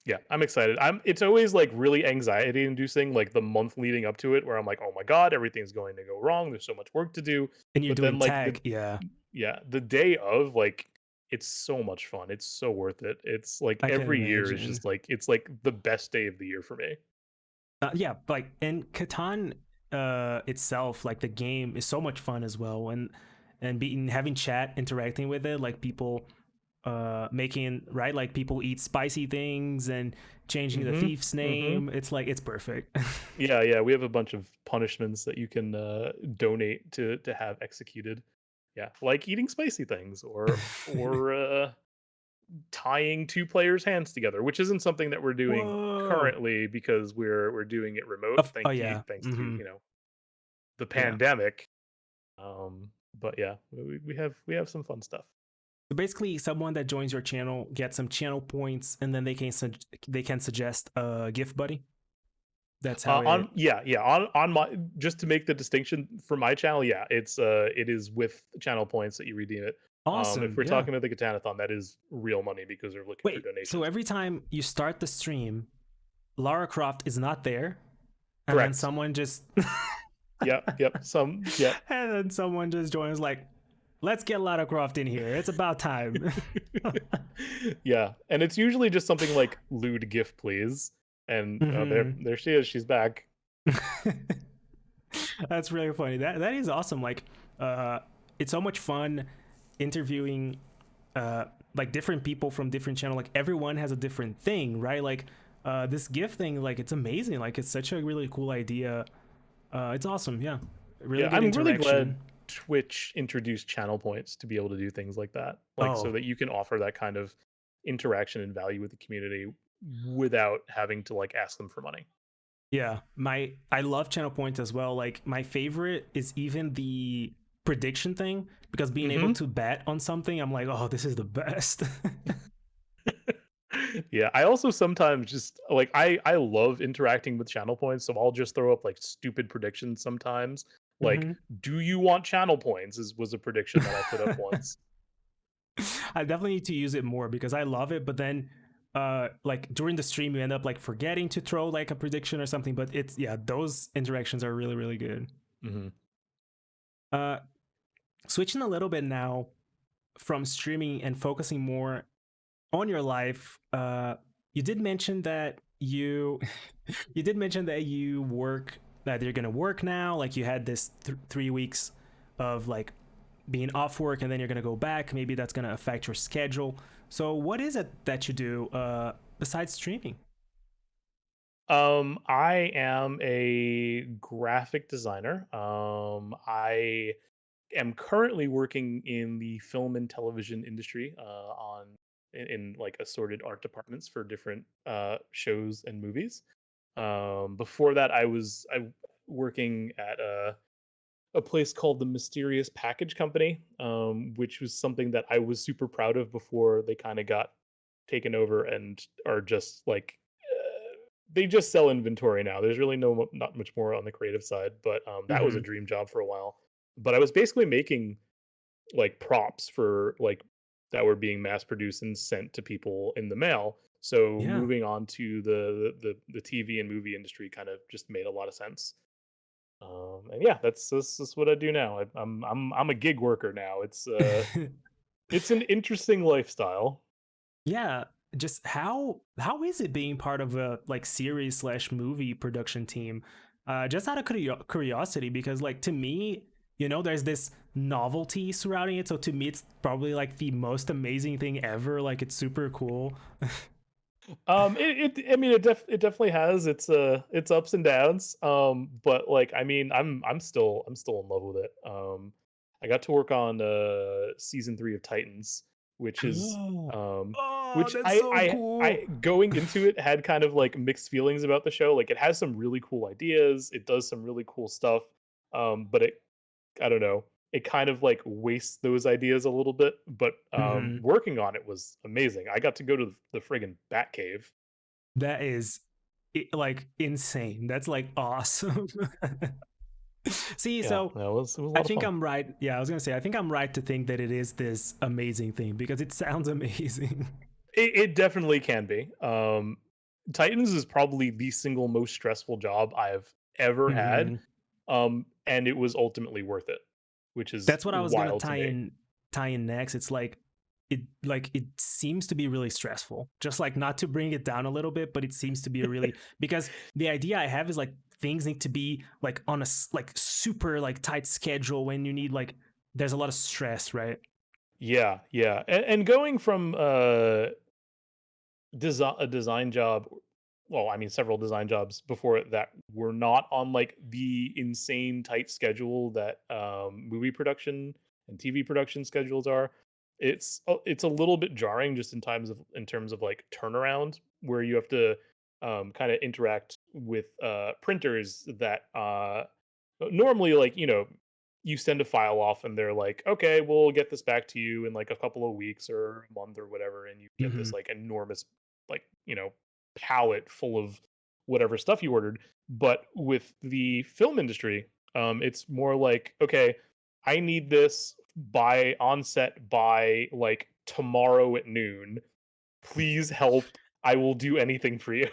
Yeah, I'm excited. It's always like really anxiety inducing, like the month leading up to it, where I'm like, oh my god, everything's going to go wrong. There's so much work to do. and you're But doing then like tag. Yeah, the day of, like, it's so much fun. It's so worth it. It's like I can every year is imagine. just like it's like the best day of the year for me. Yeah, like and Catan. itself, like the game, is so much fun as well, and being having chat interacting with it, like people making right, like people eat spicy things and changing the Mm-hmm. thief's Mm-hmm. name. It's like it's perfect. Yeah, yeah. We have a bunch of punishments that you can donate to have executed. Yeah, like eating spicy things or tying two players' hands together, which isn't something that we're doing Whoa. currently because we're doing it remote. Oh Thank you, yeah. thanks to Hmm. the Yeah. pandemic. But yeah, we have some fun stuff. So basically, someone that joins your channel gets some channel points, and then they can suggest a gift buddy. That's how On it. yeah, yeah, on my just to make the distinction for my channel, yeah, it is with channel points that you redeem it. If Awesome. we're Yeah. talking about the Katanathon, that is real money because they're looking for Wait. So donations. every time you start the stream, Lara Croft is not there, and then Correct. someone just Yep, yep. Yep. and then someone just joins like, let's get Lara Croft in here. It's about time. Yeah, and it's usually just something like "lewd gift, please," and Hmm. there she is. She's back. That's really funny. That is awesome. Like, uh, it's so much fun interviewing like different people from different channel. Like everyone has a different thing, right? Like this gift thing, like it's amazing. Like it's such a really cool idea. It's awesome. Yeah, really Yeah, good I'm really glad interaction. Twitch introduced channel points to be able to do things like that, like so Oh that you can offer that kind of interaction and value with the community without having to like ask them for money. yeah, my I love channel points as well. Like my favorite is even the prediction thing, because being able Hmm. to bet on something, I'm like, oh, this is the best. Yeah, I also sometimes just like I love interacting with channel points, so I'll just throw up like stupid predictions sometimes. Like, Hmm. do you want channel points? Was a prediction that I put up once. I definitely need to use it more because I love it, but then like during the stream you end up like forgetting to throw like a prediction or something, but it's yeah, those interactions are really really good. Hmm. uh Switching a little bit now from streaming and focusing more on your life, you did mention that you did mention that you work, that you're gonna work now, like you had this 3 weeks of like being off work, and then you're gonna go back. Maybe that's gonna affect your schedule. So what is it that you do besides streaming? I am a graphic designer. I am currently working in the film and television industry in like assorted art departments for different shows and movies. Before that, I working at a place called the Mysterious Package Company, which was something that I was super proud of before they kind of got taken over and are just like they just sell inventory now. There's really not much more on the creative side, but that was a Mm-hmm. dream job for a while. But I was basically making like props for like that were being mass produced and sent to people in the mail. So Yeah. moving on to the TV and movie industry kind of just made a lot of sense. And yeah, that's what I do now. I'm a gig worker now. It's an interesting lifestyle. Yeah. Just how is it being part of a like series slash movie production team? Just out of curiosity, because like to me, there's this novelty surrounding it. So to me, it's probably like the most amazing thing ever. Like it's super cool. I mean, it definitely has its ups and downs. But like, I mean, I'm still in love with it. I got to work on season 3 of Titans, which is Oh, um, oh, which that's I so I cool. I going into it had kind of like mixed feelings about the show. Like, it has some really cool ideas, it does some really cool stuff. But I don't know. It kind of like wastes those ideas a little bit, but Hmm. working on it was amazing. I got to go to the friggin' Batcave. That is like insane. That's like awesome. See, Yeah, so it was a I lot of think fun. I'm right. Yeah, I was gonna say I think I'm right to think that it is this amazing thing because it sounds amazing. It definitely can be. Titans is probably the single most stressful job I've ever had, Hmm. and it was ultimately worth it, which is That's what I was gonna wild to me. tie in next. It's like it seems to be really stressful. Just like not to bring it down a little bit, but it seems to be a really, because the idea I have is like things need to be like on a like super like tight schedule when you need like there's a lot of stress, right? Yeah, yeah. And going from a design job, well, I mean several design jobs before it that were not on like the insane tight schedule that movie production and TV production schedules are. It's a little bit jarring just in terms of like turnaround where you have to kind of interact with printers that normally, like, you send a file off and they're like, okay, we'll get this back to you in like a couple of weeks or a month or whatever, and you get Mm-hmm. this like enormous, like, pallet full of whatever stuff you ordered. But with the film industry, it's more like, okay, I need this by on set by like tomorrow at noon. Please help. I will do anything for you.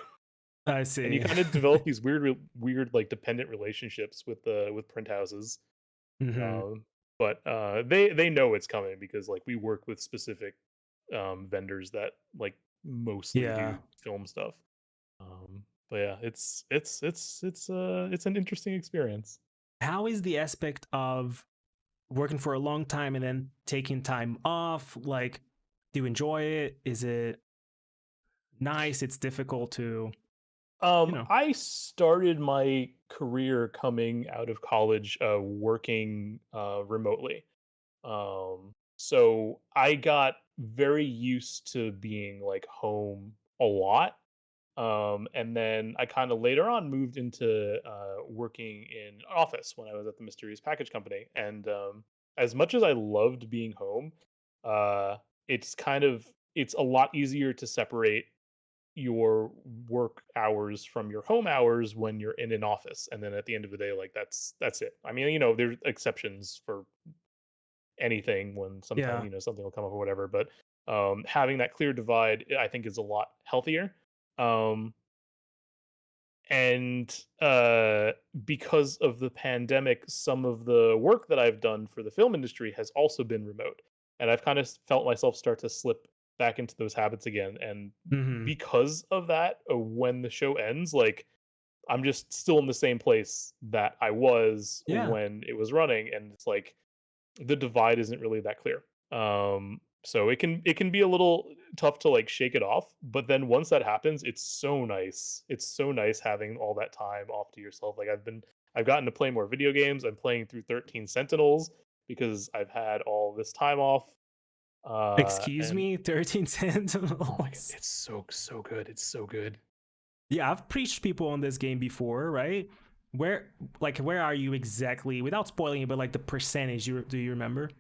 I And you see. kind of develop these weird like dependent relationships with print houses. Mm-hmm. Um, but they know it's coming because like we work with specific vendors that like mostly Yeah. do film stuff. But yeah, it's an interesting experience. How is the aspect of working for a long time and then taking time off? Like, do you enjoy it? Is it nice? It's difficult to, you know. I started my career coming out of college, working remotely. So I got very used to being like home a lot. And then I kind of later on moved into working in an office when I was at the Mysterious Package Company. And as much as I loved being home, uh, it's a lot easier to separate your work hours from your home hours when you're in an office. And then at the end of the day, like that's it. I mean, there's exceptions for anything when sometimes Yeah. something will come up or whatever, but having that clear divide, I think, is a lot healthier. um and because of the pandemic, some of the work that I've done for the film industry has also been remote, and I've kind of felt myself start to slip back into those habits again. And Mm-hmm. because of that, when the show ends, like, I'm just still in the same place that I was Yeah. when it was running, and it's like the divide isn't really that clear. So it can be a little tough to like shake it off, but then once that happens, it's so nice. It's so nice having all that time off to yourself. Like I've gotten to play more video games. I'm playing through 13 Sentinels because I've had all this time off. Excuse And me, 13 oh my god, Sentinels. it's so good. It's so good. Yeah, I've preached people on this game before, right? Where where are you exactly without spoiling it, but like the percentage you do you remember?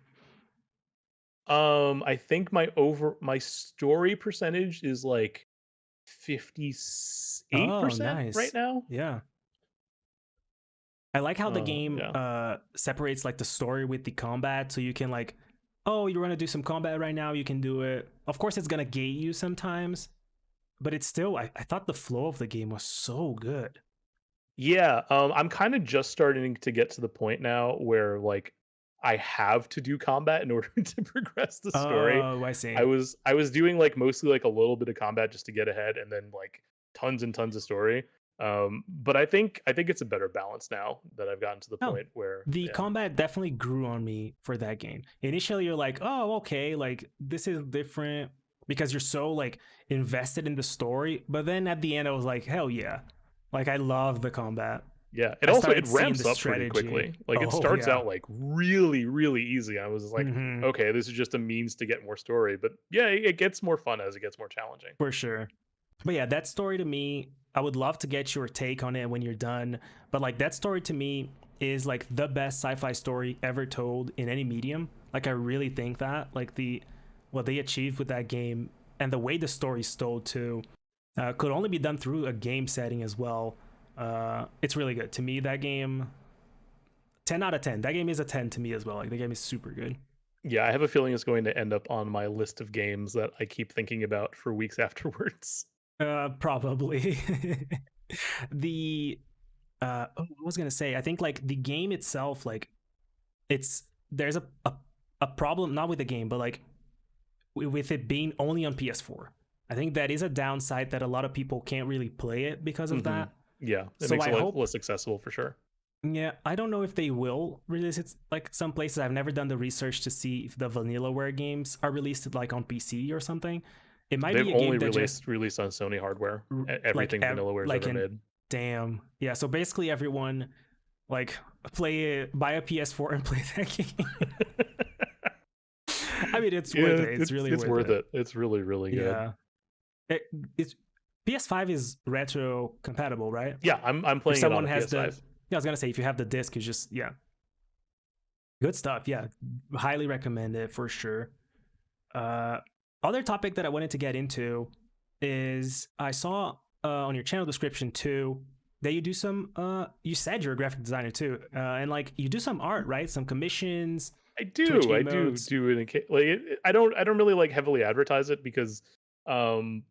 I think my story percentage is like Oh, 58% right nice. now. Yeah. I like how the game Yeah. separates like the story with the combat, so you can like, oh, you're gonna do some combat right now, you can do it. Of course, it's gonna gate you sometimes, but it's still. I thought the flow of the game was so good. Yeah, I'm kind of just starting to get to the point now where like I have to do combat in order to progress the story. Oh, I I see. was I was doing like mostly like a little bit of combat just to get ahead, and then like tons and tons of story. But I think it's a better balance now that I've gotten to the Oh, point where, the yeah. combat definitely grew on me for that game. Initially, you're like, oh, okay, like this is different because you're so like invested in the story. But then at the end, I was like, hell yeah, like I love the combat. Yeah, I it started seeing the ramps up pretty strategy. quickly. Like it Oh starts yeah. out like really, really easy. I was like, Hmm. okay, this is just a means to get more story. But yeah, it gets more fun as it gets more challenging. For sure. But yeah, that story to me, I would love to get your take on it when you're done. But like that story to me is like the best sci-fi story ever told in any medium. Like I really think that like the what they achieved with that game and the way the story's told too could only be done through a game setting as well. It's really good to me. That game, 10 out of 10. That game is a 10 to me as well. Like the game is super good. Yeah, I have a feeling it's going to end up on my list of games that I keep thinking about for weeks afterwards. Probably. the oh, I was gonna say, I think like the game itself, like it's there's a problem not with the game, but like with it being only on PS4. I think that is a downside that a lot of people can't really play it because of Hmm. that. Yeah, it So makes I it hope, less accessible for sure. yeah, I don't know if they will release it like some places. I've never done the research to see if the Vanillaware games are released like on PC or something. It might They've be a only game that just released on Sony hardware. like Everything Vanillaware's like ever in made. damn. Yeah, so basically everyone like buy a PS4 and play that game. I mean, it's worth Yeah, it. It's really it's worth worth it. it. It's really really good. Yeah. It, it's PS5 is retro compatible, right? Yeah, I'm If playing it on someone a has the, PS5. yeah, I was gonna say if you have the disc, it's just yeah, good stuff. Yeah, highly recommend it for sure. Uh, Other topic that I wanted to get into is I saw on your channel description too that you do some. You said you're a graphic designer too, and like you do some art, right? Some commissions, Twitch I do emotes. do it in like I don't really like heavily advertise it because um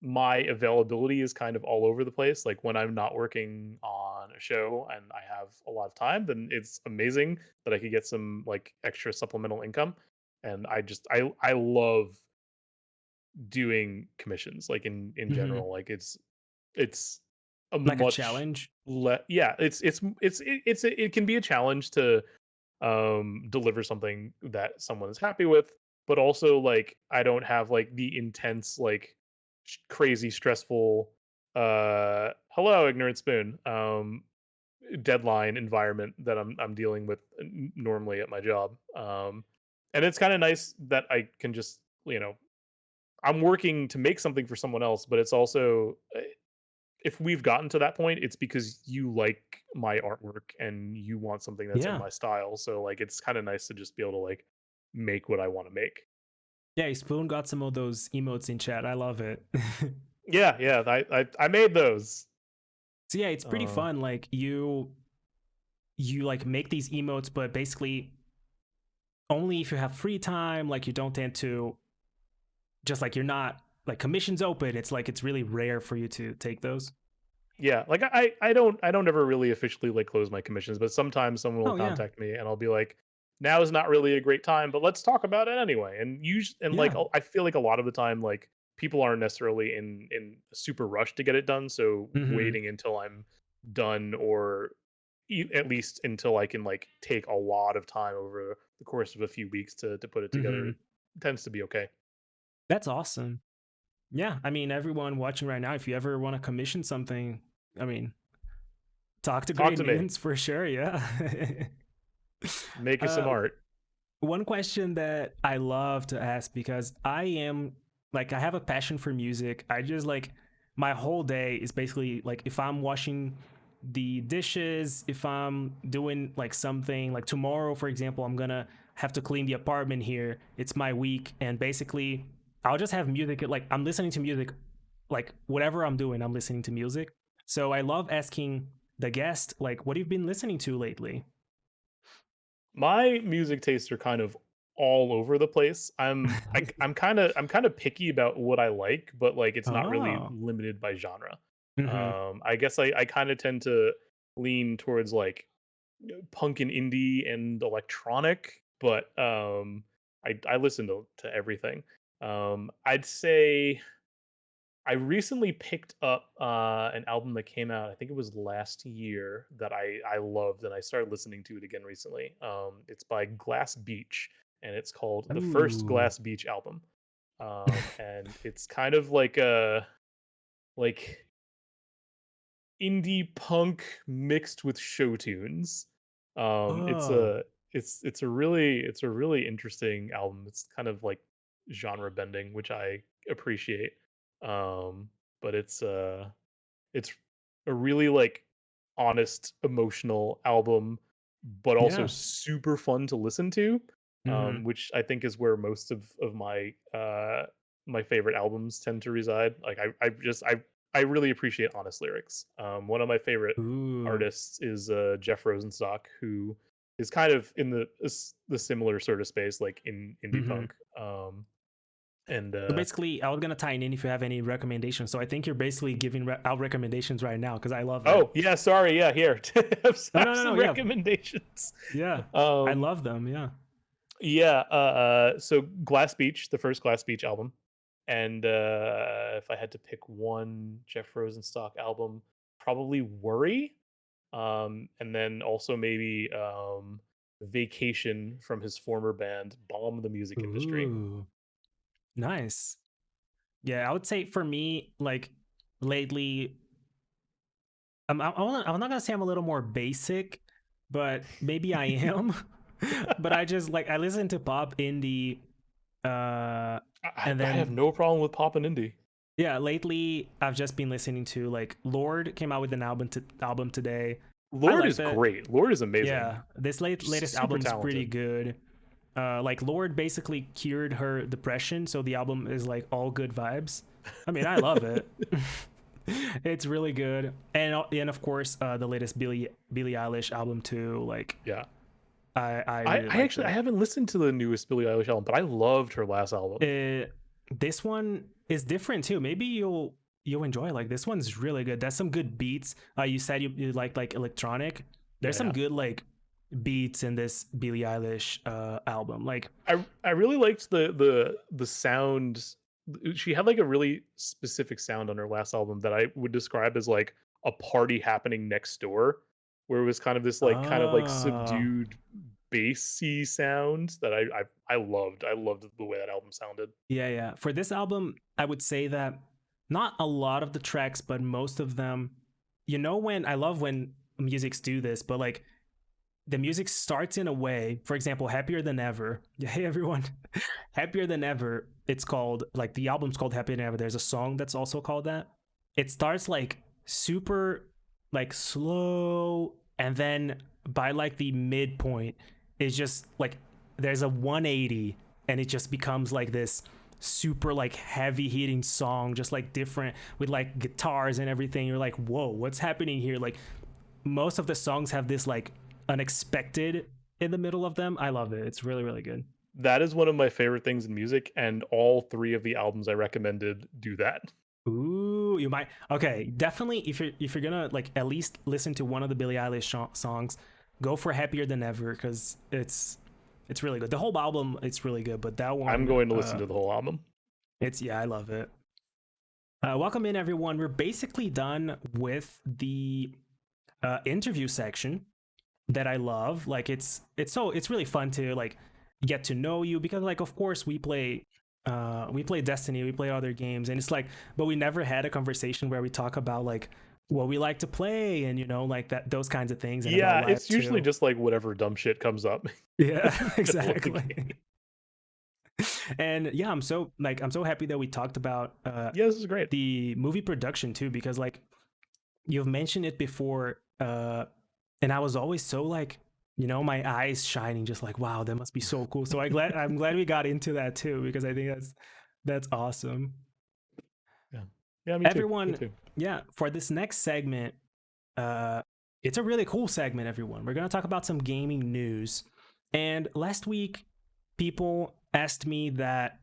my availability is kind of all over the place. Like when I'm not working on a show and I have a lot of time, then it's amazing that I could get some like extra supplemental income. And I love doing commissions like in Mm-hmm. general. Like it's a Like a much challenge. yeah, it can be a challenge to deliver something that someone is happy with, but also like I don't have like the intense like crazy stressful hello ignorant spoon deadline environment that I'm dealing with normally at my job. And it's kind of nice that I can just, I'm working to make something for someone else, but it's also if we've gotten to that point, it's because you like my artwork and you want something that's in Yeah, my style. So like it's kind of nice to just be able to like make what I want to make. yeah. Spoon got some of those emotes in chat. I love it. Yeah, yeah, I made those. So yeah, it's pretty Uh fun. Like you like make these emotes, but basically only if you have free time. Like you don't tend to just like you're not like commissions open. It's like it's really rare for you to take those. yeah, like I don't ever really officially like close my commissions, but sometimes someone will Oh yeah, contact me and I'll be like, now is not really a great time, but let's talk about it anyway. And like yeah. I feel like a lot of the time like people aren't necessarily in a super rush to get it done, so Mm-hmm. waiting until I'm done or at least until I can like take a lot of time over the course of a few weeks to put it Mm-hmm. together tends to be okay. That's awesome. Yeah, I mean, everyone watching right now, if you ever want to commission something, I mean, talk to Talk Great to me. Newtons for sure. Yeah. Make us some uh, art. One question that I love to ask because I am like I have a passion for music. I just like my whole day is basically like if I'm washing the dishes, if I'm doing like something like tomorrow, for example, I'm gonna have to clean the apartment here. It's my week, and basically I'll just have music. Like I'm listening to music, like whatever I'm doing, I'm listening to music. So I love asking the guest, like, what have you been listening to lately? My music tastes are kind of all over the place. I'm kind of picky about what I like, but like it's not really Oh. limited by genre. Mm-hmm. I guess I kind of tend to lean towards like punk and indie and electronic, but I listen to everything. I'd say I recently picked up an album that came out. I think it was last year that I loved, and I started listening to it again recently. It's by Glass Beach, and it's called the first Ooh. Glass Beach album. And it's kind of like a like indie punk mixed with show tunes. It's Oh. a it's a really interesting album. It's kind of like genre bending, which I appreciate. Um, but it's a really like honest, emotional album, but also Yeah. super fun to listen to. Mhm. Which I think is where most of my my favorite albums tend to reside. Like I really appreciate honest lyrics. One of my favorite Ooh. artists is Jeff Rosenstock, who is kind of in the similar sort of space, like in indie Mhm. punk. And So basically, I was gonna tie in if you have any recommendations. So I think you're basically giving out recommendations right now because I love it. oh yeah, sorry, yeah, here No, have no, no, no. some Yeah, recommendations. yeah. I Um, love them. Yeah. yeah, so Glass Beach, the first Glass Beach album, and if I had to pick one Jeff Rosenstock album, probably Worry, and then also maybe Vacation from his former band Bomb the Music Industry. Ooh, nice. Yeah, I would say for me, like lately, I'm not gonna say I'm a little more basic, but maybe I am. But I just like I listen to pop indie, uh, I, and I have then no problem with pop and indie. yeah, lately I've just been listening to like Lord came out with an album today. I Lord liked is it. great. Lord is amazing. Yeah, this latest Super album's pretty talented. good. Like Lord basically cured her depression, so the album is like all good vibes. I mean, I love it. It's really good, and of course, the latest Billie Eilish album too. Like, Yeah. I I, really I liked actually I it. haven't listened to the newest Billie Eilish album, but I loved her last album. This one is different too. Maybe you'll enjoy it. Like this one's really good. There's some good beats. You said you like electronic. Yeah, There's some yeah. good like beats in this Billie Eilish album. Like, I really liked the sound. She had like a really specific sound on her last album that I would describe as like a party happening next door, where it was kind of like oh subdued bassy sound that I loved. I loved the way that album sounded. yeah, yeah. For this album, I would say that not a lot of the tracks, but most of them. You know when I love when musics do this, but like the music starts in a way, for example, Happier Than Ever. Hey everyone, Happier Than Ever. It's called, like, the album's called Happier Than Ever. There's a song that's also called that. It starts like super like slow, and then by like the midpoint it's just like there's a 180, and it just becomes like this super like heavy hitting song, just like different with like guitars and everything. You're like, whoa, what's happening here? Like most of the songs have this like unexpected in the middle of them. I love it. It's really, really good. That is one of my favorite things in music, and all three of the albums I recommended do that. Ooh, you might. Okay, definitely. If you're gonna like at least listen to one of the Billie Eilish songs, go for Happier Than Ever, because it's really good. The whole album it's really good, but that I'm one, going to listen to the whole album. it's yeah, I love it. Welcome in everyone. We're basically done with the interview section that I love. Like it's really fun to like get to know you, because like of course we play Destiny, we play other games, and it's like, but we never had a conversation where we talk about like what we like to play, and like that, those kinds of things, and about Yeah, life it's usually too. just like whatever dumb shit comes up Yeah, in the middle of the exactly. game. And yeah, I'm so happy that we talked about Yeah, this is great. the movie production too, because like you've mentioned it before, and I was always so like, my eyes shining, just like, wow, that must be so cool. So I'm glad we got into that too, because I think that's awesome. Yeah. Yeah, me too. Me Everyone, too. yeah, for this next segment, uh it's a really cool segment, everyone. We're going to talk about some gaming news. And last week people asked me that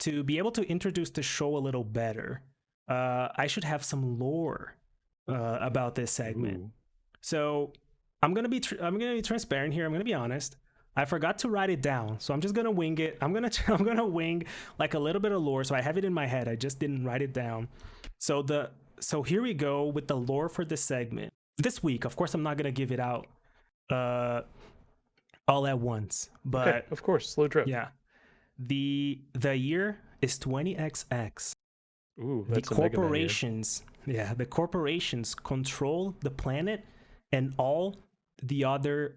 to be able to introduce the show a little better, I should have some lore about this segment. Ooh. So I'm gonna be transparent here. I'm gonna be honest. I forgot to write it down, so I'm just gonna wing it. I'm gonna wing like a little bit of lore. So I have it in my head. I just didn't write it down. So here we go with the lore for this segment this week. Of course, I'm not gonna give it out uh, all at once, Okay, but of course, slow drip. yeah, the year is 20XX. Ooh, The that's a Mega Man year. corporations, yeah, the corporations control the planet and all the other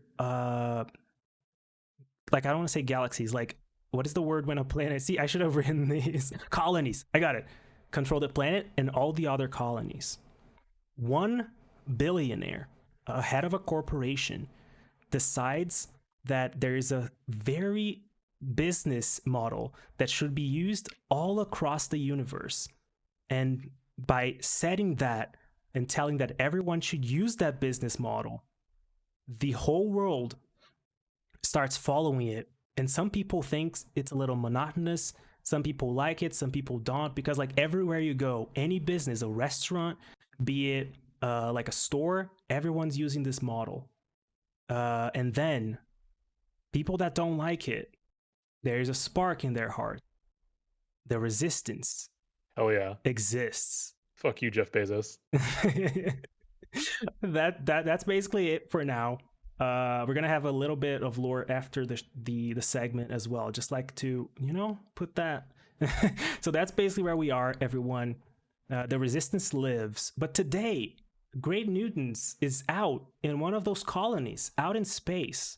like, I don't want to say galaxies, like, what is the word when a planet, see, I should have written these colonies. I got it. Control the planet and all the other colonies. One billionaire, a head of a corporation, decides that there is a very business model that should be used all across the universe. And by setting that and telling that everyone should use that business model, the whole world starts following it. And some people think it's a little monotonous. Some people like it, some people don't, because like everywhere you go, any business, a restaurant, be it like a store, everyone's using this model. And then people that don't like it, there's a spark in their heart. The resistance Oh yeah. exists. Fuck you, Jeff Bezos. That's basically it for now. We're gonna have a little bit of lore after the segment as well. Just like to put that. So that's basically where we are, everyone. The resistance lives, but today, Great Newtons is out in one of those colonies, out in space,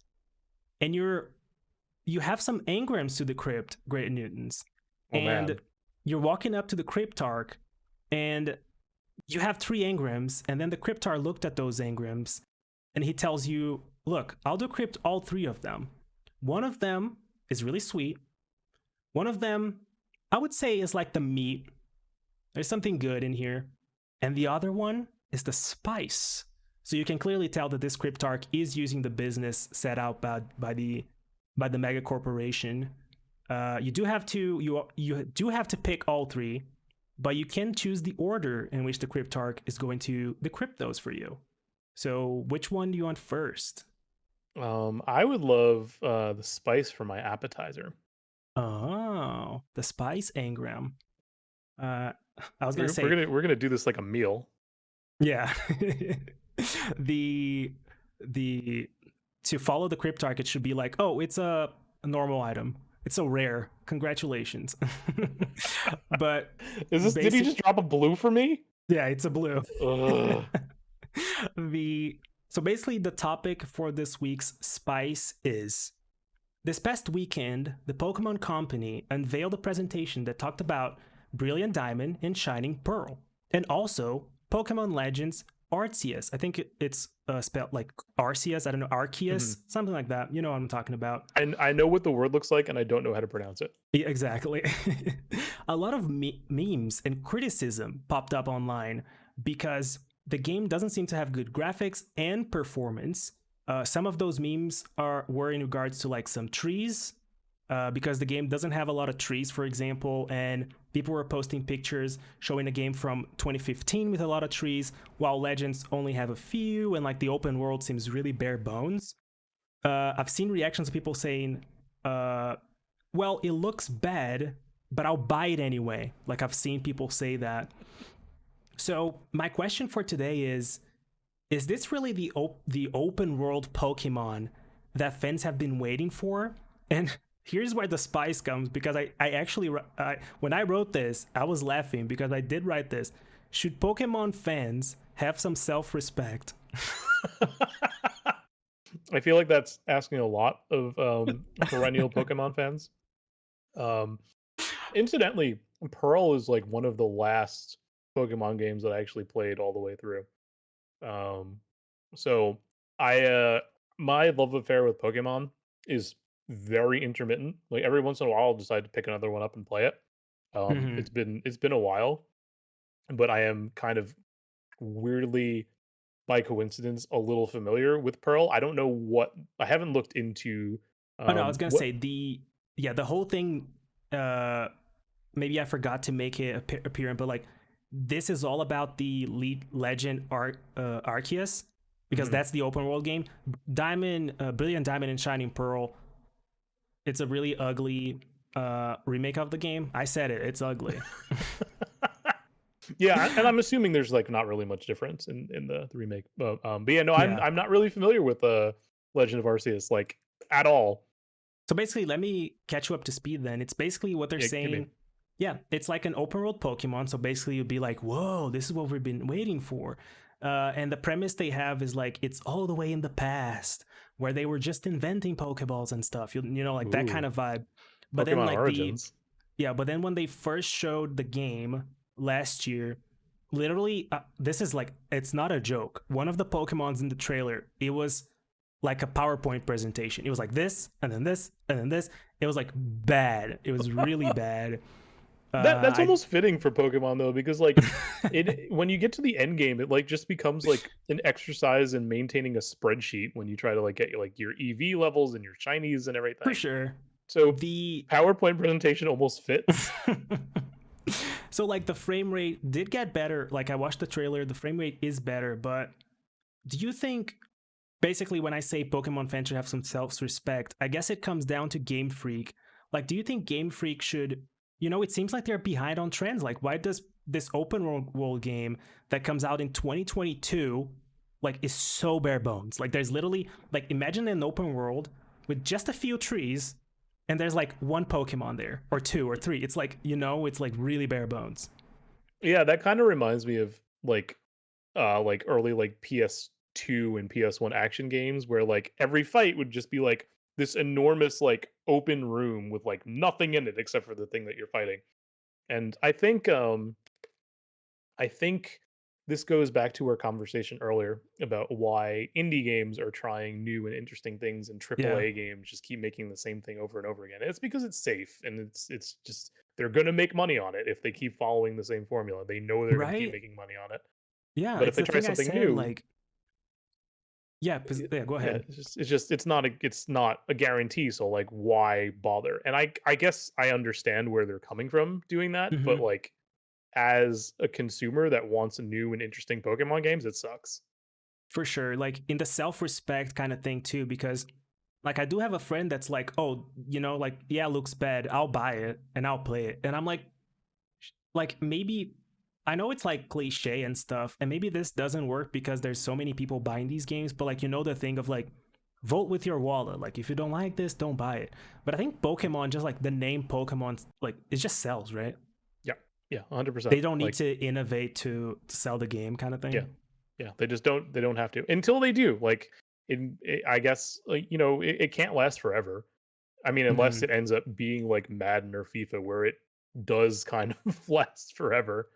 and you have some engrams to decrypt, Great Newtons, Oh and man. you're walking up to the cryptarch, and you have three engrams, and then the cryptar looked at those engrams, and he tells you, "Look, I'll decrypt all three of them. One of them is really sweet. One of them, I would say, is like the meat. There's something good in here, and the other one is the spice." So you can clearly tell that this cryptarch is using the business set out by the mega corporation. You do have to pick all three, but you can choose the order in which the cryptarch is going to decrypt those for you. So which one do you want first? I would love the spice for my appetizer. Oh, the spice engram. Uh, I was gonna We're say, gonna we're gonna do this like a meal. yeah. the the to follow the cryptarch, it should be like, oh, it's a normal item. It's a rare. Congratulations. But Is this? Did he basic, just drop a blue for me? yeah, it's a blue. Ugh. the So basically, the topic for this week's spice is: this past weekend, the Pokemon Company unveiled a presentation that talked about Brilliant Diamond and Shining Pearl, and also Pokemon Legends Arceus. I think it's spelled like Arceus. I don't know, Mhm. Arceus, something like that. You know what I'm talking about. And I know what the word looks like, and I don't know how to pronounce it. Yeah, exactly. A lot of memes and criticism popped up online because the game doesn't seem to have good graphics and performance. Some of those memes were in regards to like some trees, because the game doesn't have a lot of trees, for example, and people were posting pictures showing a game from 2015 with a lot of trees, while Legends only have a few, and like the open world seems really bare bones. I've seen reactions of people saying, uh, well, it looks bad, but I'll buy it anyway. Like I've seen people say that. So my question for today is this really the open world Pokemon that fans have been waiting for? And here's where the spice comes, because I actually when I wrote this, I was laughing because I did write this. Should Pokemon fans have some self-respect? I feel like that's asking a lot of perennial Pokemon fans. Um, Incidentally, Pearl is like one of the last Pokemon games that I actually played all the way through. Um, so I my love affair with Pokemon is very intermittent. Like every once in a while, I'll decide to pick another one up and play it. Mhm. It's been a while, but I am kind of weirdly by coincidence a little familiar with Pearl. I don't know what I haven't looked into Oh no, I was gonna what say the whole thing. Uh, Maybe I forgot to make it appearance, but like this is all about the lead legend Arceus, because mhm. that's the open world game. Brilliant Diamond and Shining Pearl. It's a really ugly remake of the game. I said it. It's ugly. Yeah, and I'm assuming there's like not really much difference in the remake. But yeah, no, I'm Yeah. I'm not really familiar with Legend of Arceus like at all. So basically, let me catch you up to speed then. It's basically what they're Yeah, give me. saying. Yeah, it's like an open world Pokemon. So basically, you'd be like, whoa, this is what we've been waiting for. And the premise they have is like, it's all the way in the past where they were just inventing Pokeballs and stuff, like that kind Ooh, of vibe. But then, Pokemon like, Origins. but then when they first showed the game last year, literally, this is like, it's not a joke. One of the Pokemons in the trailer, it was like a PowerPoint presentation. It was like this, and then this, and then this. It was like bad. It was really bad. That's I almost fitting for Pokemon though, because like it when you get to the end game, it like just becomes like an exercise in maintaining a spreadsheet when you try to like get like your EV levels and your shinies and For everything. sure. So The PowerPoint presentation almost fits. So like the frame rate did get better. Like I watched the trailer, the frame rate is better, but do you think basically when I say Pokemon fans should have some self-respect, I guess it comes down to Game Freak. Like do you think Game Freak should, it seems like they're behind on trends. Like why does this open world game that comes out in 2022 like is so bare bones. Like there's literally like imagine an open world with just a few trees and there's like one Pokemon there or two or three. It's like, it's like really bare bones. Yeah, that kind of reminds me of like early like PS2 and PS1 action games where like every fight would just be like this enormous like open room with like nothing in it except for the thing that you're fighting. And I think this goes back to our conversation earlier about why indie games are trying new and interesting things and Yeah. AAA games just keep making the same thing over and over again. It's because it's safe and it's just they're going to make money on it if they keep following the same formula. They know they're going to keep Right? making money on it. Yeah, But if it's they the try thing I something said new, like yeah, yeah, go yeah, ahead. it's not a guarantee. So like, why bother? And I guess I understand where they're coming from doing that, but Mhm. like as a consumer that wants new and interesting Pokemon games, it sucks. For sure. Like in the self-respect kind of thing too because like I do have a friend that's like, "Oh, like yeah, it looks bad. I'll buy it and I'll play it." And I'm like maybe I know it's like cliche and stuff, and maybe this doesn't work because there's so many people buying these games, but like the thing of like vote with your wallet. Like if you don't like this, don't buy it. But I think Pokemon, just like the name Pokemon, like it just sells, right? Yeah, yeah, 100%. They don't need Like, to innovate to sell the game kind of yeah, thing. yeah, they don't have to until they do. Like, I guess like it can't last forever. I mean, unless Hmm. it ends up being like Madden or FIFA, where it does kind of last forever.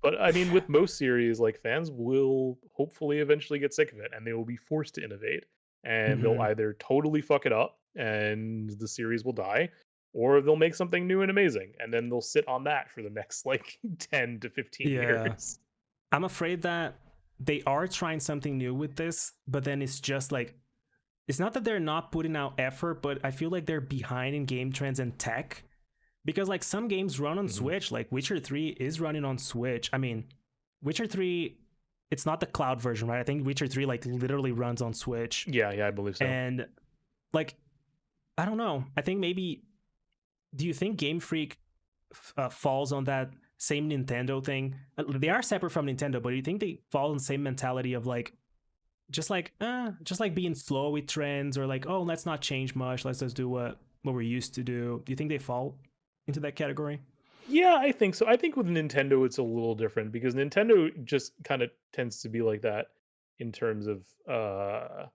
But I mean, with most series, like fans will hopefully eventually get sick of it, and they will be forced to innovate, and they'll Hmm. either totally fuck it up, and the series will die, or they'll make something new and amazing, and then they'll sit on that for the next like 10 to 15 Yeah. years. I'm afraid that they are trying something new with this, but then it's just like it's not that they're not putting out effort, but I feel like they're behind in game trends and tech because like some games run on Mhm. Switch, like Witcher 3 is running on Switch. I mean, Witcher 3 it's not the cloud version, right? I think Witcher 3 like literally runs on Switch. Yeah, yeah, I believe so. And like I don't know. I think maybe do you think Game Freak falls on that same Nintendo thing? They are separate from Nintendo, but do you think they fall in the same mentality of like just like being slow with trends or like oh let's not change much, let's just do what we're used to do. Do you think they fall into that category? Yeah, I think so. I think with Nintendo, it's a little different because Nintendo just kind of tends to be like that in terms of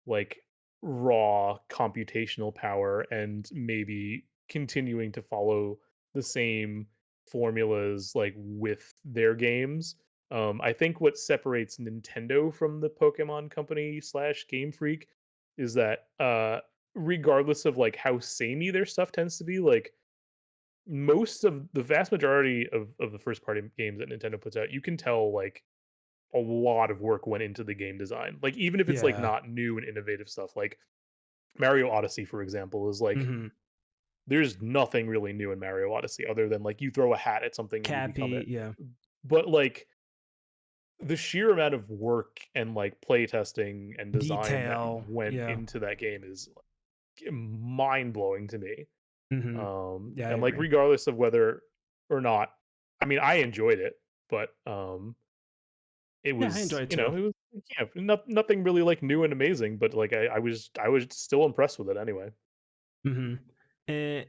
like raw computational power and maybe continuing to follow the same formulas like with their games. I think what separates Nintendo from the Pokemon Company slash Game Freak is that regardless of like how samey their stuff tends to be, like most of the vast majority of the first party games that Nintendo puts out, you can tell like a lot of work went into the game design. Like even if it's like Yeah. not new and innovative stuff, like Mario Odyssey, for example, is like Mm-hmm. there's nothing really new in Mario Odyssey other than like you throw a hat at something and you become Cappy, it. yeah. But like the sheer amount of work and like play testing and design that Detail, went yeah. into that game is like, mind blowing to me. Mm-hmm. Yeah, I And like agree. regardless of whether or not, I mean, I enjoyed it, but it Yeah, I enjoy was it too. it was yeah, nothing really like new and amazing, but like I was still impressed with it anyway. Mm-hmm. And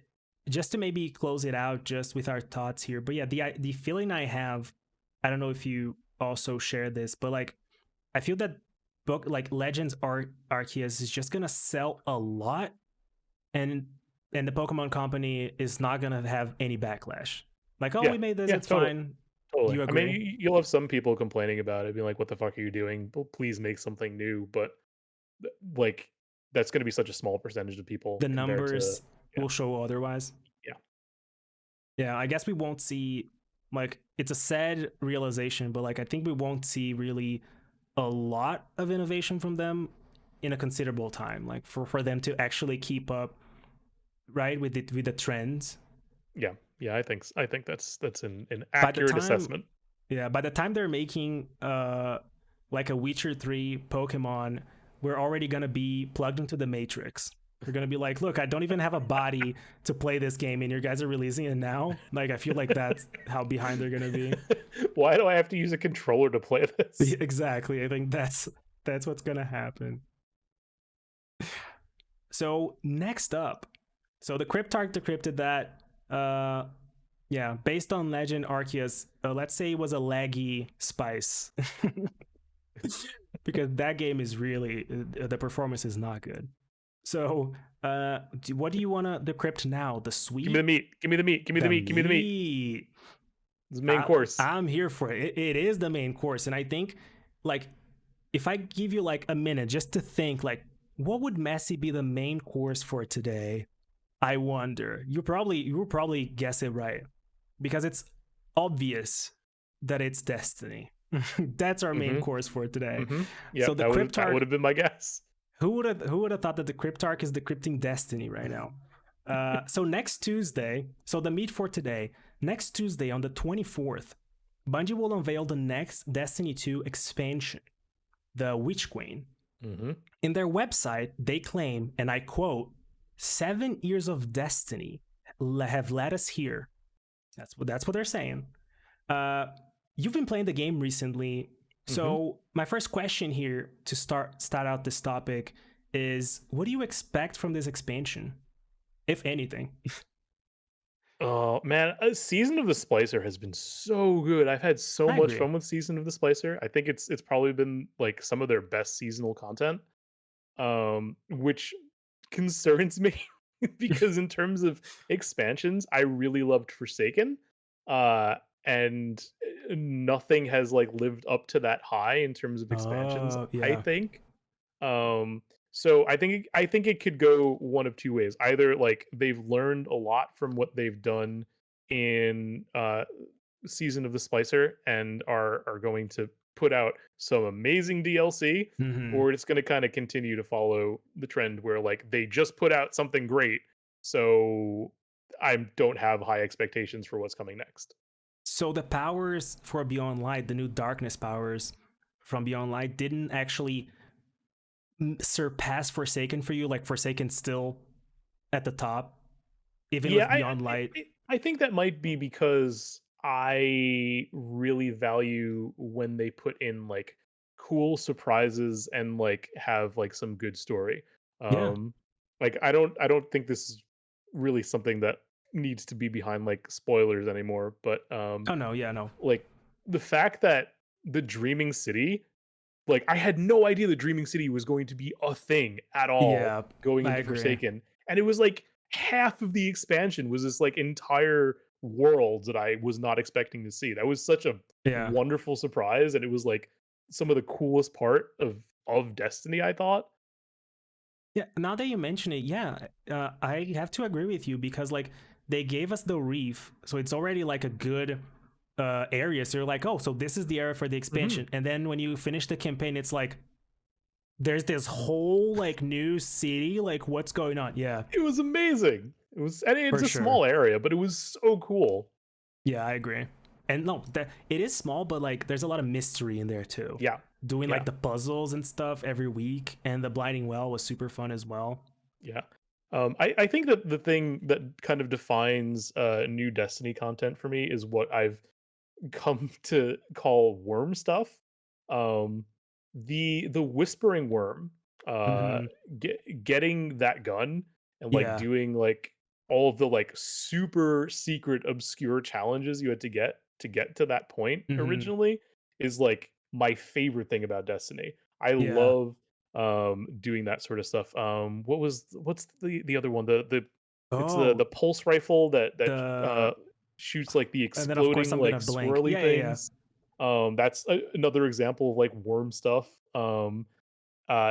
just to maybe close it out just with our thoughts here, but yeah, the feeling I have, I don't know if you also share this, but like I feel that book like Legends Arceus is just gonna sell a lot, and the Pokemon Company is not gonna have any backlash. Like, oh, Yeah, we made this, yeah, it's totally, fine. totally. You I mean, agree? you'll have some people complaining about it, being like, "What the fuck are you doing? Please make something new." But like, that's going to be such a small percentage of people The compared to numbers yeah, will show otherwise. yeah, Yeah, I guess we won't see like it's a sad realization, but like I think we won't see really a lot of innovation from them in a considerable time. Like for them to actually keep up right with the trends. yeah, yeah. I think that's an By the accurate time assessment. Yeah, by the time they're making like a Witcher 3 Pokemon, we're already gonna be plugged into the Matrix. They're gonna be like, look, I don't even have a body to play this game, and you guys are releasing it now. Like, I feel like that's how behind they're gonna be. Why do I have to use a controller to play this? Exactly. I think that's what's gonna happen. So next up, so the Cryptarch decrypted that. Yeah, based on Legend Arceus, let's say it was a laggy spice, because that game is really the performance is not good. So, what do you want to decrypt now? The Give me the sweet, meat. Give me the meat. Give me the meat. Give me the meat. meat. It's the main course. I'm here for it. It is the main course, and I think, like, if I give you like a minute just to think, like, what would Messi be the main course for today? I wonder. You will probably guess it right, because it's obvious that it's Destiny. That's our main course for today. Yeah, So the that would have been my guess. who would have thought that the Cryptarch is decrypting Destiny right now? So next Tuesday, so the meet for today, next Tuesday on the 24th, Bungie will unveil the next Destiny 2 expansion, the Witch Queen. In their website, they claim, and I quote, 7 years of Destiny have led us here. That's what they're saying. You've been playing the game recently, so my first question here to start out this topic is, what do you expect from this expansion, if anything? Oh man, Season of the Splicer has been so good. I've had so I much agree. fun with Season of the Splicer. I think it's probably been like some of their best seasonal content, which concerns me because in terms of expansions, I really loved Forsaken, and nothing has like lived up to that high in terms of expansions. Oh I yeah. think. So I think it could go one of two ways. Either like they've learned a lot from what they've done in Season of the Splicer and are going to put out some amazing DLC, Mm-hmm. or it's going to kind of continue to follow the trend where like they just put out something great, so I don't have high expectations for what's coming next. So the powers for Beyond Light, the new darkness powers from Beyond Light, didn't actually surpass Forsaken for you. Like, Forsaken still at the top, even Yeah, with Beyond Light. I think that might be because I really value when they put in like cool surprises and like have like some good story. Yeah. Um like I don't think this is really something that needs to be behind like spoilers anymore, but Oh no. Yeah. No. like the fact that the Dreaming City, like I had no idea the Dreaming City was going to be a thing at all Yeah. going I into agree. Forsaken. And it was like half of the expansion was this like entire world that I was not expecting to see. That was such a Yeah. wonderful surprise, and it was like some of the coolest part of Destiny, I thought. Yeah. Now that you mention it, yeah, I have to agree with you, because like they gave us the reef, so it's already like a good area. So you're like, oh, so this is the area for the Mhm. expansion, and then when you finish the campaign, it's like there's this whole like new city. Like, what's going on? Yeah, It was amazing. It was, and it's for a sure. small area, but it was so cool. Yeah, I agree. And no, that it is small, but like there's a lot of mystery in there too. Yeah. Doing like Yeah. the puzzles and stuff every week, and the Blinding Well was super fun as well. Yeah. I think that the thing that kind of defines new Destiny content for me is what I've come to call worm stuff. Um, the Whispering Worm, uh, Mm-hmm. getting that gun and like Yeah. doing like all of the like super secret obscure challenges you had to get to that point Mm-hmm. originally is like my favorite thing about Destiny. I Yeah. love doing that sort of stuff. What's the other one? The it's Oh, the pulse rifle that the shoots like the and then of course exploding I'm like gonna blank. swirly Yeah, yeah, things. That's another example of like worm stuff.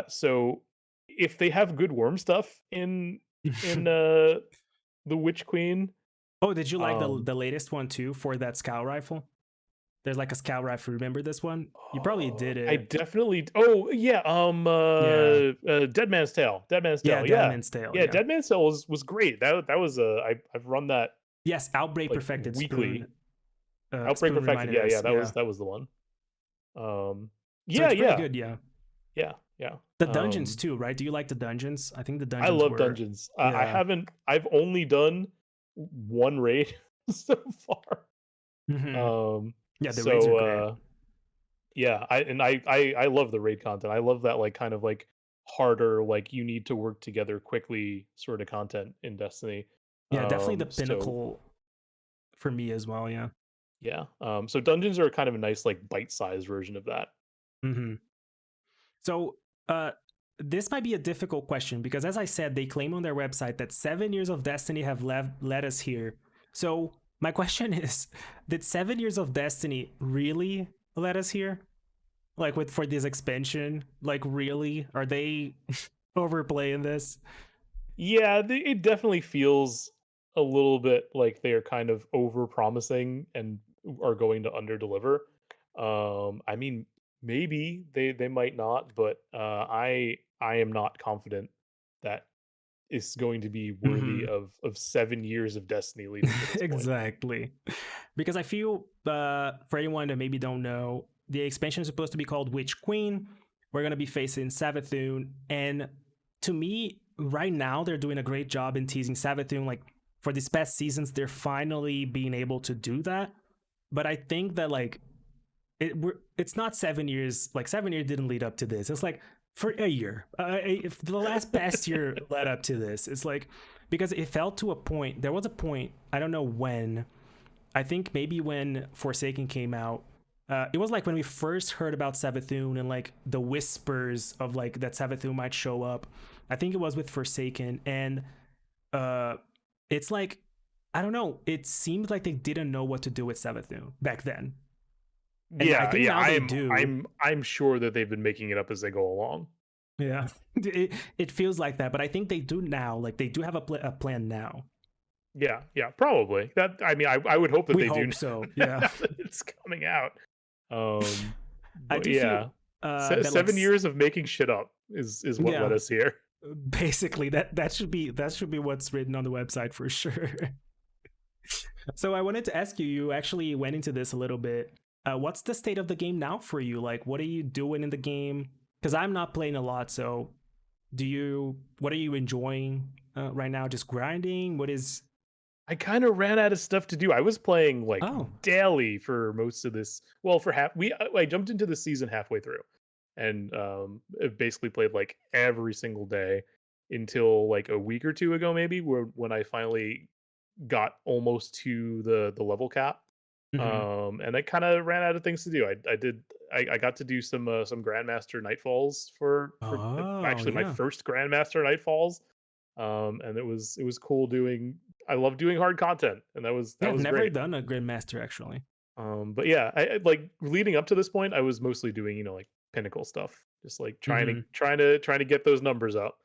So if they have good worm stuff yeah. in the Witch Queen, Oh, did you like um, the latest one too for that scout rifle? There's like a scout rifle. Remember this one? You probably did I it. definitely. Oh yeah, Yeah. Dead Man's Tale. Dead Man's Yeah, Tale. Yeah, Deadman's Tale. yeah. Yeah. Dead Man's Tale was great. That was I've run that Yes, Outbreak like Perfected weekly. Spoon. Outbreak Spoon Perfected. reminded Yeah, yeah. us. Yeah. That was the one. So Yeah, it's pretty yeah, good. Yeah. yeah, yeah. The dungeons Um, too, right? Do you like the dungeons? I think the I dungeons love were, dungeons. I yeah. haven't. I've only done one raid so far. Hmm. Um, Yeah, the raids are so great. yeah, I love the raid content. I love that like kind of like harder, like you need to work together quickly sort of content in Destiny. Yeah, definitely the So pinnacle for me as well. Yeah. yeah, so dungeons are kind of a nice like bite-sized version of that. Hmm. So, uh, this might be a difficult question because, as I said, they claim on their website that 7 years of Destiny have led us here. So, my question is, did 7 years of Destiny really let us here? Like with for this expansion, like really? Are they overplaying this? Yeah, it definitely feels a little bit like they are kind of over promising and are going to underdeliver. I mean, maybe they might not, but I am not confident that is going to be worthy Hmm. of 7 years of Destiny leading to this point. Exactly. Because I feel, for anyone that maybe don't know, the expansion is supposed to be called Witch Queen. We're going to be facing Savathun. And to me, right now, they're doing a great job in teasing Savathun. Like, for these past seasons, they're finally being able to do that. But I think that, like, it's not 7 years. Like, 7 years didn't lead up to this. It's like for a year. If the last past year led up to this, it's like, because it felt to a point, there was a point, I don't know when, I think maybe when Forsaken came out, it was like when we first heard about Savathun and like the whispers of like that Savathun might show up. I think it was with Forsaken, and uh, it's like, I don't know. It seemed like they didn't know what to do with Savathun back then, and I Yeah, think yeah, now they do. I'm sure that they've been making it up as they go along. Yeah, it feels like that, but I think they do now. Like they do have a plan now. Yeah, yeah, probably. That I mean, I would hope that We they do hope so. Yeah, now that it's coming out. I But do feel yeah, that like 7 years of making shit up is what led yeah, us here. basically that should be what's written on the website for sure. So I wanted to ask you, you actually went into this a little bit. What's the state of the game now for you? Like what are you doing in the game? Because I'm not playing a lot, so what are you enjoying right now? Just grinding? What is I kind of ran out of stuff to do. I was playing like oh. daily for most of this. Well, for half we I jumped into the season halfway through, and it basically played like every single day until like a week or two ago, maybe, where when I finally got almost to the level cap. Hmm. And I kind of ran out of things to do. I got to do some Grandmaster Nightfalls for Oh actually my yeah. first Grandmaster Nightfalls. And it was cool doing. I love doing hard content, and that was Yeah, that I've was never great. done a Grandmaster actually. But yeah, like leading up to this point, I was mostly doing like pinnacle stuff, just like Hmm. trying to get those numbers up,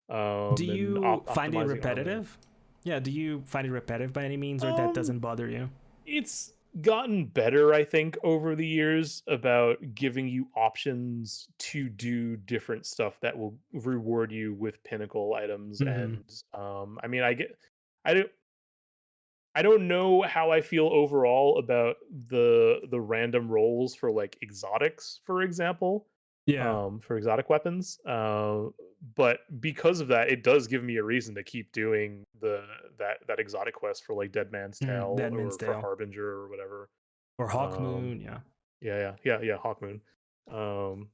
Do and you find it optimizing armor. repetitive? Yeah, do you find it repetitive by any means, or that Um, doesn't bother you? It's gotten better, I think, over the years about giving you options to do different stuff that will reward you with pinnacle items. Hmm. And I mean, I don't, I don't know how I feel overall about the random rolls for like exotics, for example, Yeah. for exotic weapons. But because of that, it does give me a reason to keep doing that exotic quest for like Dead Man's Tale Dead Man's or for Tale Harbinger or whatever. or Hawk Um, Moon. Yeah. yeah, Hawkmoon. Um,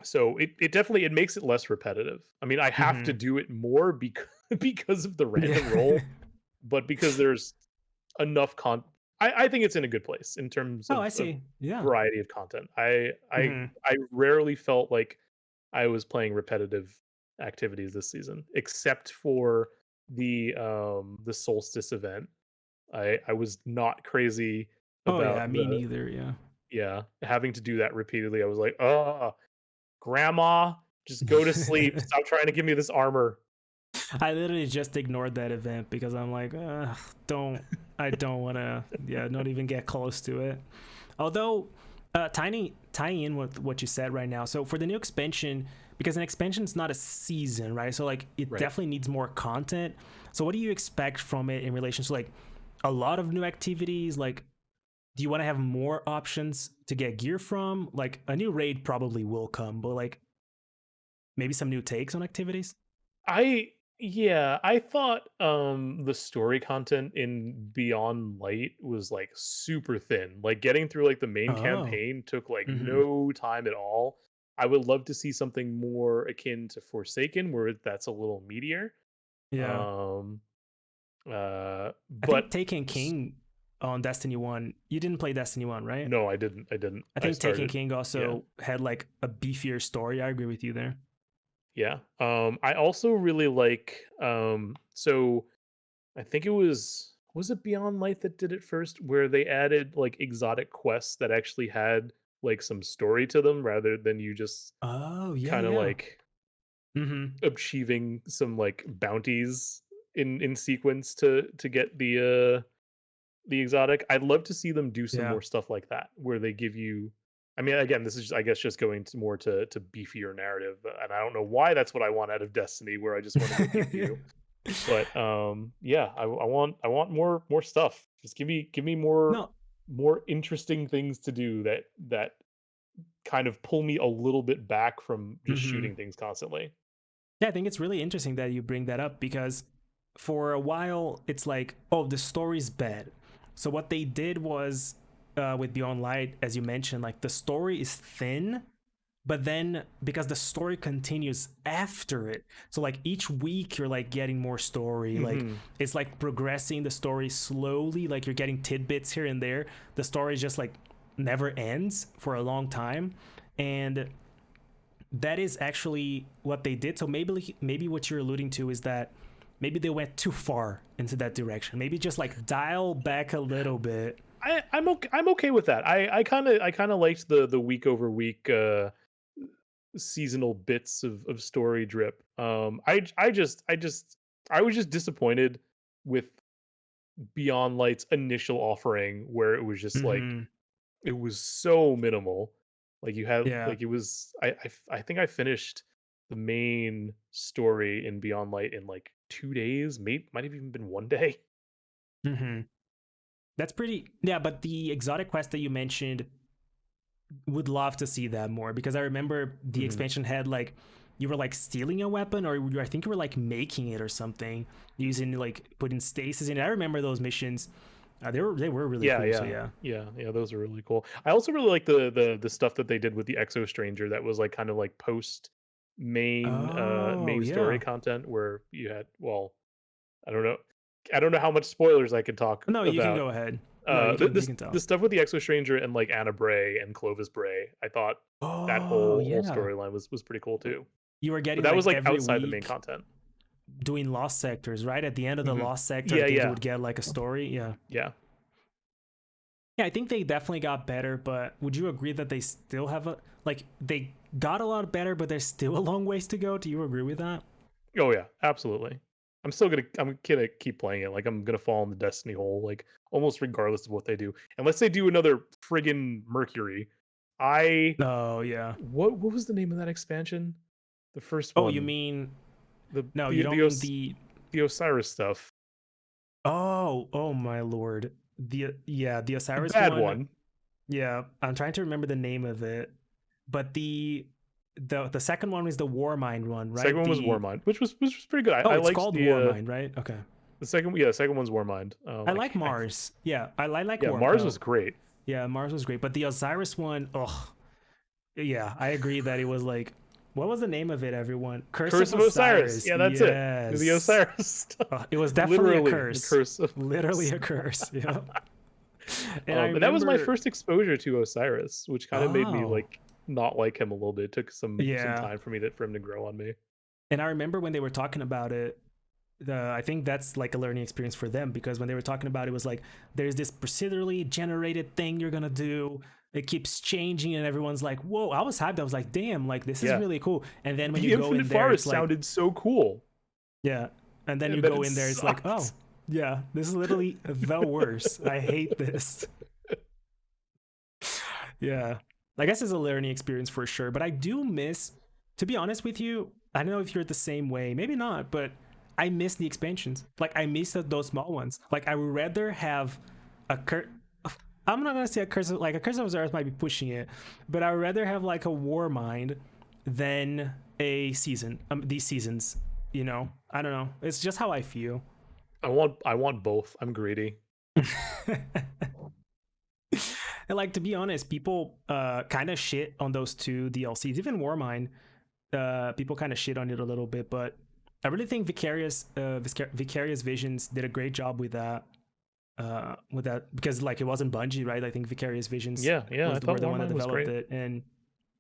so it definitely it makes it less repetitive. I mean, I have to Hmm. do it more because because of the Yeah. random roll, but because there's enough I think it's in a good place in terms Oh, I of see. Yeah. variety of content. Hmm. I rarely felt like I was playing repetitive activities this season, except for the solstice event. I was not crazy Oh about yeah, me the neither. Yeah. yeah, having to do that repeatedly. I was like, "Oh, grandma, just go to sleep. Stop trying to give me this armor." I literally just ignored that event because I'm like, don't. I don't want to. Yeah, not even get close to it. Although, tying in with what you said right now. So for the new expansion, because an expansion is not a season, right? So like it Right. definitely needs more content. So what do you expect from it in relation to like a lot of new activities? Like, do you want to have more options to get gear from? Like a new raid probably will come, but like maybe some new takes on activities. I yeah, I thought the story content in Beyond Light was like super thin. Like getting through like the main Oh. campaign took like Mm-hmm. no time at all. I would love to see something more akin to Forsaken where that's a little meatier. Yeah. Um I but think Taken King on Destiny 1, you didn't play Destiny 1, right? no, I didn't. I didn't. I I think Taken started. King Yeah. also had like a beefier story. I agree with you there. Yeah. I also really like so I think it was it Beyond Light that did it first where they added like exotic quests that actually had like some story to them rather than you just Oh, yeah, kind of yeah. like Mm-hmm. achieving some like bounties in sequence to get the exotic. I'd love to see them do some Yeah. more stuff like that where they give you I mean again this is I guess just going to more to beefier narrative and I don't know why that's what I want out of Destiny where I just want to go pew pew. But yeah, I want more stuff. Just give me No. more interesting things to do that kind of pull me a little bit back from just Mm-hmm. shooting things constantly. Yeah, I think it's really interesting that you bring that up because for a while it's like, oh, the story's bad. So what they did was with Beyond Light, as you mentioned, like the story is thin, but then because the story continues after it, so like each week you're like getting more story, like Mhm. it's like progressing the story slowly, like you're getting tidbits here and there. The story just like never ends for a long time, and that is actually what they did. So maybe what you're alluding to is that maybe they went too far into that direction. Maybe just like dial back a little bit. I'm okay with that. I kind of liked the week over week seasonal bits of story drip. I was just disappointed with Beyond Light's initial offering where it was just like Mm-hmm. it was so minimal. Like you had Yeah. like it was I think I finished the main story in Beyond Light in like 2 days, might have even been 1 day. Mm-hmm. That's pretty. Yeah, but the exotic quest that you mentioned, would love to see that more because I remember the Mhm. expansion had like you were like stealing a weapon or I think you were like making it or something using like putting stasis in it. I remember those missions. They were really Yeah, cool. So yeah. yeah. Yeah, those are really cool. I also really like the stuff that they did with the Exo Stranger that was like kind of like post Oh main story yeah. content where you had well, I don't know. I don't know how much spoilers I can talk No, you can about. go ahead. No, you can you can The tell. stuff with the Exo Stranger and like Anna Bray and Clovis Bray, I thought that Oh whole yeah. storyline was pretty cool too. You were But getting that was like like every outside the main week content. doing lost sectors, right? At the end of the Mhm. lost sector, I Yeah, think you yeah, would get like a story. Yeah. yeah. Yeah, I think they definitely got better, but would you agree that they still have a like they got a lot better, but there's still a long ways to go? Do you agree with that? Oh yeah, absolutely. I'm gonna keep playing it. Like I'm gonna fall in the Destiny hole, like almost regardless of what they do. Unless they do another friggin' Mercury. I Oh yeah. what was the name of that expansion? The first Oh, you one. mean The no, you the don't the, mean Os- the the Osiris stuff. oh my lord. The The Osiris bad one. one. Yeah, I'm trying to remember the name of it. But the second one is the Warmind one, Second right? one was The Warmind, which was pretty good. Oh, I it's liked called Warmind, right? Okay. the second yeah, the second one's Warmind. I like Mars. Yeah, I like Yeah, War Mars was great. Yeah, Mars was great, but the Osiris one, oh, yeah, I agree that it was like, what was the name of it? Everyone, Curse of Curse of Osiris. Osiris. Yeah, that's it. The Yes, Osiris stuff. it was definitely a Literally, the curse. curse of Literally a Osiris. curse. Yeah, and I And that was my remember. first exposure to Osiris, which kind of made me Oh, like not like him a little bit. It took some yeah, time for him to grow on me. and I remember when they were talking about it. I think that's like a learning experience for them because when they were talking about it, it was like there's this procedurally generated thing you're gonna do. It keeps changing, and everyone's like, "Whoa!" I was hyped. I was like, "Damn! Like this is Yeah, really cool." And then when you the go Infinite in there, it's Forest like, sounded so cool, yeah. And then you and then go it in there, it's like, sucked. "Oh, yeah, this is literally the worst. I hate this." Yeah, I guess it's a learning experience for sure. But I do miss, to be honest with you, I don't know if you're the same way. Maybe not, but I miss the expansions. Like I miss those small ones. Like I would rather have a cur. I'm not gonna say a curse. Like a curse of Zarath might be pushing it, but I would rather have like a war mind than a season. These seasons, you know, I don't know. It's just how I feel. I want both. I'm greedy. And like to be honest, people kind of shit on those two DLCs. Even Warmind, people kind of shit on it a little bit, but I really think Vicarious Visions did a great job with that. Because like it wasn't Bungie, right? I think Vicarious Visions Yeah, yeah. I were thought the one that Warmind was developed great. it, and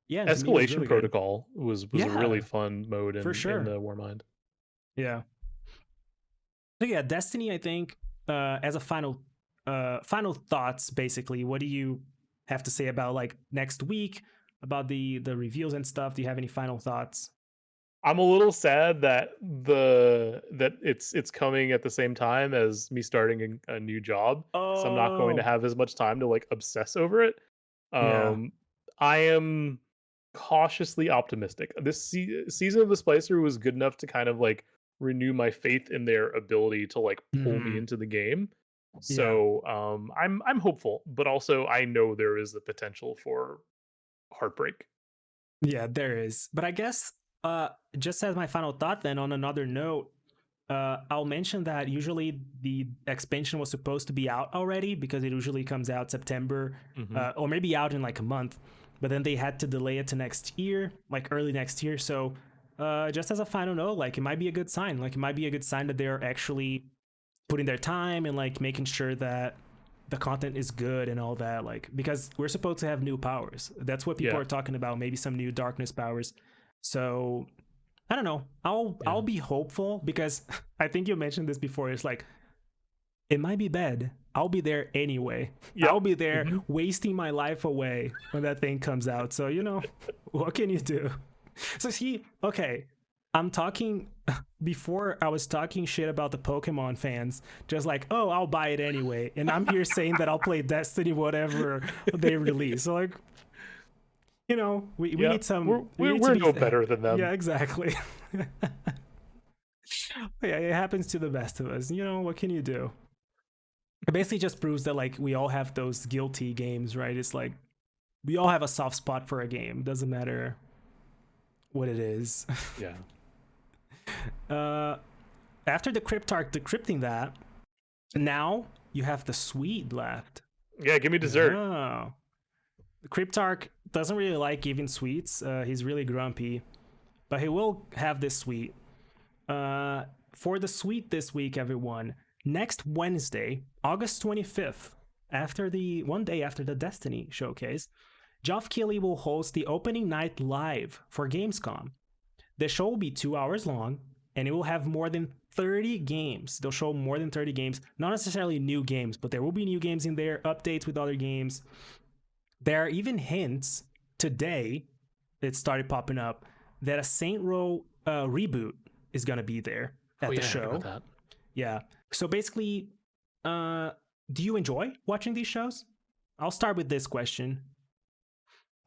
yeah, to me it was Escalation really good. Protocol was a really Yeah, fun mode for in sure. the Warmind. Yeah. So yeah, Destiny. I think as a final thoughts, basically, what do you have to say about like next week, about the reviews and stuff? Do you have any final thoughts? I'm a little sad that it's coming at the same time as me starting a new job, so I'm not going to Oh, have as much time to like obsess over it. yeah. Um, I am cautiously optimistic. This season of the Splicer was good enough to kind of like renew my faith in their ability to like pull me Hmm. into the game. Yeah. So I'm hopeful, but also I know there is the potential for heartbreak. Yeah, there is. But I guess uh just as my final thought then on another note, I'll mention that usually the expansion was supposed to be out already because it usually comes out September, Hmm. or maybe out in like a month, but then they had to delay it to next year, like early next year. So, just as a final note, like it might be a good sign. Like it might be a good sign that they're actually putting their time and like making sure that the content is good and all that. Like because we're supposed to have new powers. That's what people Yeah, are talking about. Maybe some new darkness powers. So I don't know. I'll yeah, be hopeful because I think you mentioned this before. It's like it might be bad. I'll be there anyway. yep. I'll be there Hmm. wasting my life away when that thing comes out. So, you know, what can you do? So see, okay, I'm talking before I was talking shit about the Pokemon fans, just like, oh, I'll buy it anyway. And I'm here saying that I'll play Destiny whatever they release. So like, you know, we Yeah, need some we need to we're be no better than yeah, them. exactly. Yeah, it happens to the best of us. You know, what can you do? It basically just proves that like we all have those guilty games, right? It's like we all have a soft spot for a game. Doesn't matter what it is. Yeah. uh After the Cryptarch decrypting that, now you have the Swede left. Yeah, give me dessert. Oh. The Cryptarch doesn't really like giving sweets. He's really grumpy, but he will have this sweet. Uh, for the suite this week, everyone. Next Wednesday, August 25th, after the one day after the Destiny showcase, Geoff Keighley will host the opening night live for Gamescom. The show will be 2 hours long, and it will have more than 30 games. They'll show more than 30 games, not necessarily new games, but there will be new games in there, updates with other games. There are even hints today, it started popping up, that a Saint Row reboot is going to be there Oh at the yeah, I heard about show. that. Yeah. So basically, uh, do you enjoy watching these shows? I'll start with this question.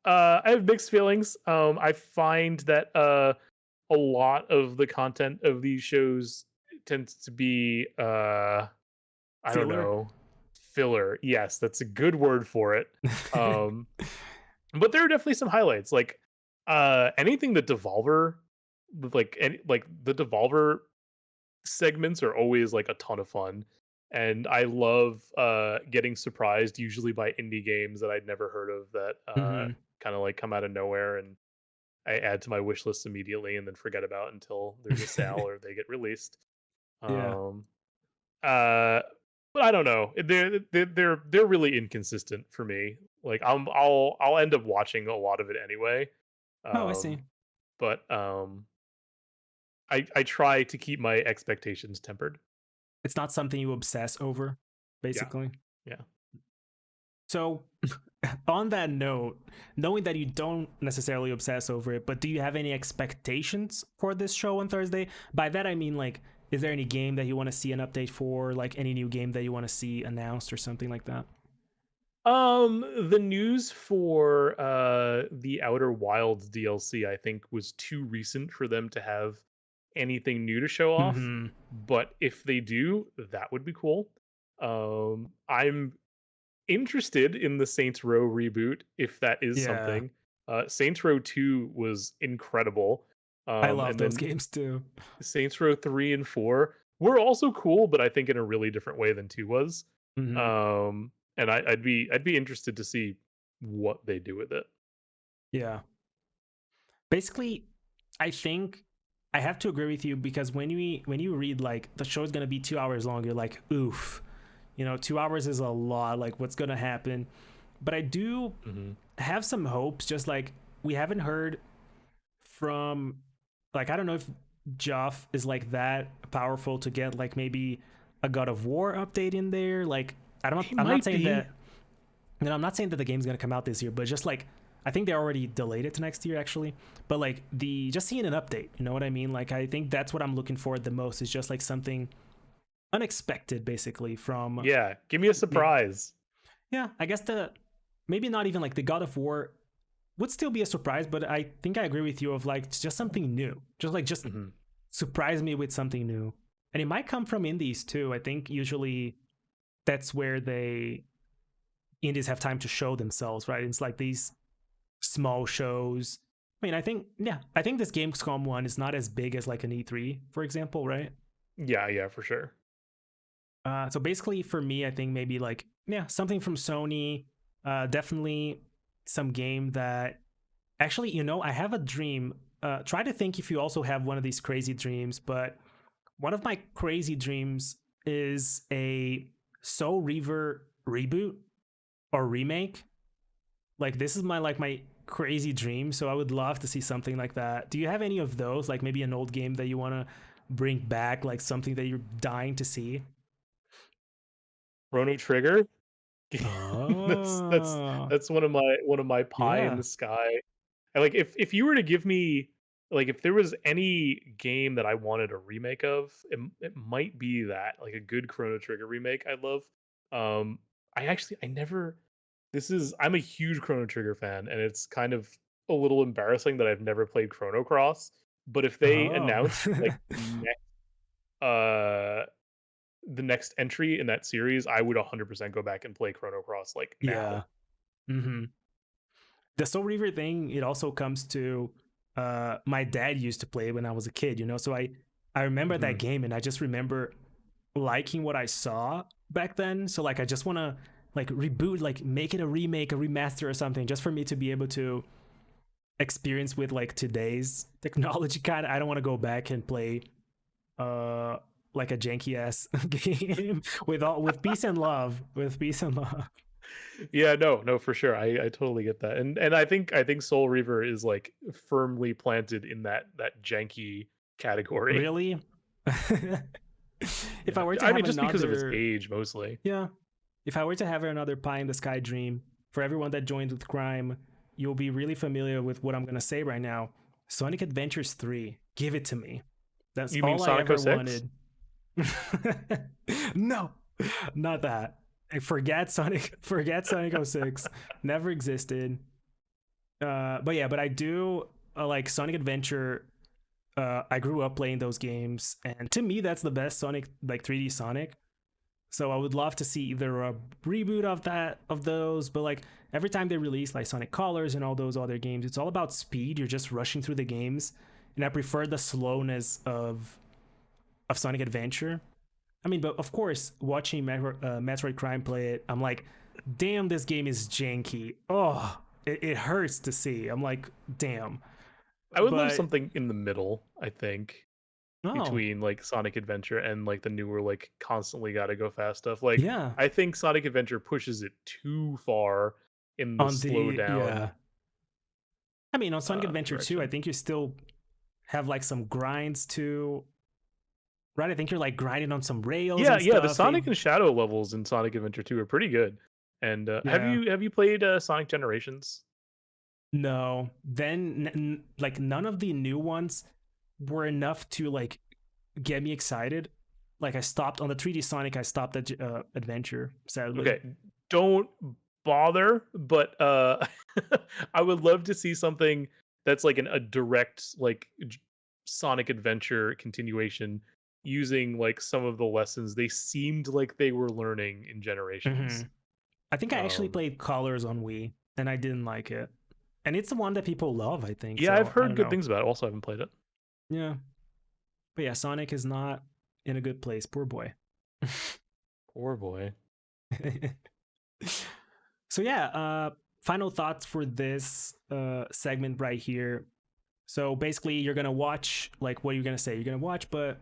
I have mixed feelings. I find that a lot of the content of these shows tends to be I don't Filler? know, filler. Yes, that's a good word for it. Um, but there are definitely some highlights, like anything that Devolver, like the Devolver segments are always like a ton of fun. And I love getting surprised usually by indie games that I'd never heard of that Hmm. kind of like come out of nowhere and I add to my wish list immediately and then forget about until there's a sale or they get released. Yeah. Um uh but I don't know. They're really inconsistent for me. Like I'll end up watching a lot of it anyway. Oh, I see. Um but I try to keep my expectations tempered. It's not something you obsess over, Yeah. basically. Yeah. So, on that note, knowing that you don't necessarily obsess over it, but do you have any expectations for this show on Thursday? By that I mean like, is there any game that you want to see an update for, like any new game that you want to see announced or something like that? The news for the Outer Wilds DLC I think was too recent for them to have anything new to show off, Hmm. but if they do, that would be cool. I'm interested in the Saints Row reboot if that is Yeah. something. Saints Row 2 was incredible. I love And those then games too. Saints Row 3 and 4 were also cool, but I think in a really different way than 2 was. Hmm. And I'd be interested to see what they do with it. Yeah. Basically, I think I have to agree with you because when you read like the show's gonna be 2 hours long, you're like, oof, 2 hours is a lot. Like, what's gonna happen? But I do Mhm. have some hopes. Just like we haven't heard from, like I don't know if Joff is like that powerful to get like maybe a God of War update in there. Like He I'm not might saying be. that I'm not saying that the game's gonna come out this year, but just like I think they already delayed it to next year actually. But like the just seeing an update, you know what I mean? Like I think that's what I'm looking for the most is just like something unexpected basically from Yeah, give me a maybe, surprise. yeah, I guess the maybe not even like the God of War would still be a surprise, but I think I agree with you of like just something new. Just Mhm. surprise me with something new. And it might come from indies too. I think usually that's where they indies have time to show themselves, right? It's like these small shows. I mean, I think this Gamescom one is not as big as like an E3, for example, right? Yeah, yeah, for sure. So basically, for me, I think maybe like yeah, something from Sony. Definitely some game that actually, I have a dream. Try to think if you also have one of these crazy dreams, but one of my crazy dreams is a Soul Reaver reboot or remake. Like this is my crazy dream, so I would love to see something like that. Do you have any of those? Like maybe an old game that you want to bring back, like something that you're dying to see? Chrono Trigger. that's that's Oh, that's one of my pie in yeah. the sky. And like if you were to give me like if there was any game that I wanted a remake of, it might be that like a good Chrono Trigger remake. I'd love. Um, I never. This is I'm a huge Chrono Trigger fan, and it's kind of a little embarrassing that I've never played Chrono Cross. But if they Oh. announced like uh the next entry in that series, I would 100% go back and play Chrono Cross like now. Yeah. Mm-hmm. The Soul Reaver thing, it also comes to my dad used to play when I was a kid, so I remember that Mhm. game and I just remember liking what I saw back then. So like I just want to like reboot, like make it a remake, a remaster or something just for me to be able to experience with like today's technology kind of. I don't want to go back and play uh like a janky ass game with peace and love, with peace and love. Yeah, no, no, for sure. I totally get that. And I think Soul Reaver is like firmly planted in that janky category. Really? If Yeah. I were to I mean have just because of its another, age mostly. yeah, if I were to have another pie in the sky dream for everyone that joined with crime, you'll be really familiar with what I'm gonna say right now. Sonic Adventures 3, give it to me. That's You mean all I Sonic ever 06? wanted. No, not that. Forget Sonic. Forget Sonic '06. Never existed. But yeah, but I do like Sonic Adventure. I grew up playing those games, and to me, that's the best Sonic, like 3D Sonic. So I would love to see either a reboot of those, but like every time they release like Sonic Colors and all those other games, it's all about speed. You're just rushing through the games, and I prefer the slowness of Sonic Adventure. I mean, but of course, watching Metroid Prime play it, I'm like, damn, this game is janky. Oh, it hurts to see. I'm like, damn. I would love But something in the middle, I think, oh, between like Sonic Adventure and like the newer like constantly gotta go fast stuff. Like yeah. I think Sonic Adventure pushes it too far in the On slow the down yeah, I mean, on Sonic Adventure 2, I direction. think you still have like some grinds too, right? I think you're like grinding on some rails Yeah, and yeah, the stuff. Sonic and Shadow levels in Sonic Adventure 2 are pretty good. And Yeah. have you played Sonic Generations? No, then like none of the new ones were enough to like get me excited. Like I stopped on the 3D Sonic. I stopped at Adventure. Sadly. Okay, don't bother, but I would love to see something that's like a direct like Sonic Adventure continuation using like some of the lessons they seemed like they were learning in Hmm. Generations. I think I actually Um played Colors on Wii, and I didn't like it. and it's the one that people love, I think. Yeah, I've So I heard don't good know. things about it. Also, haven't played it. Yeah, but yeah, Sonic is not in a good place. Poor boy. Poor boy. So yeah, final thoughts for this segment right here. So basically, you're gonna watch, like, what are you gonna say? You're gonna watch, but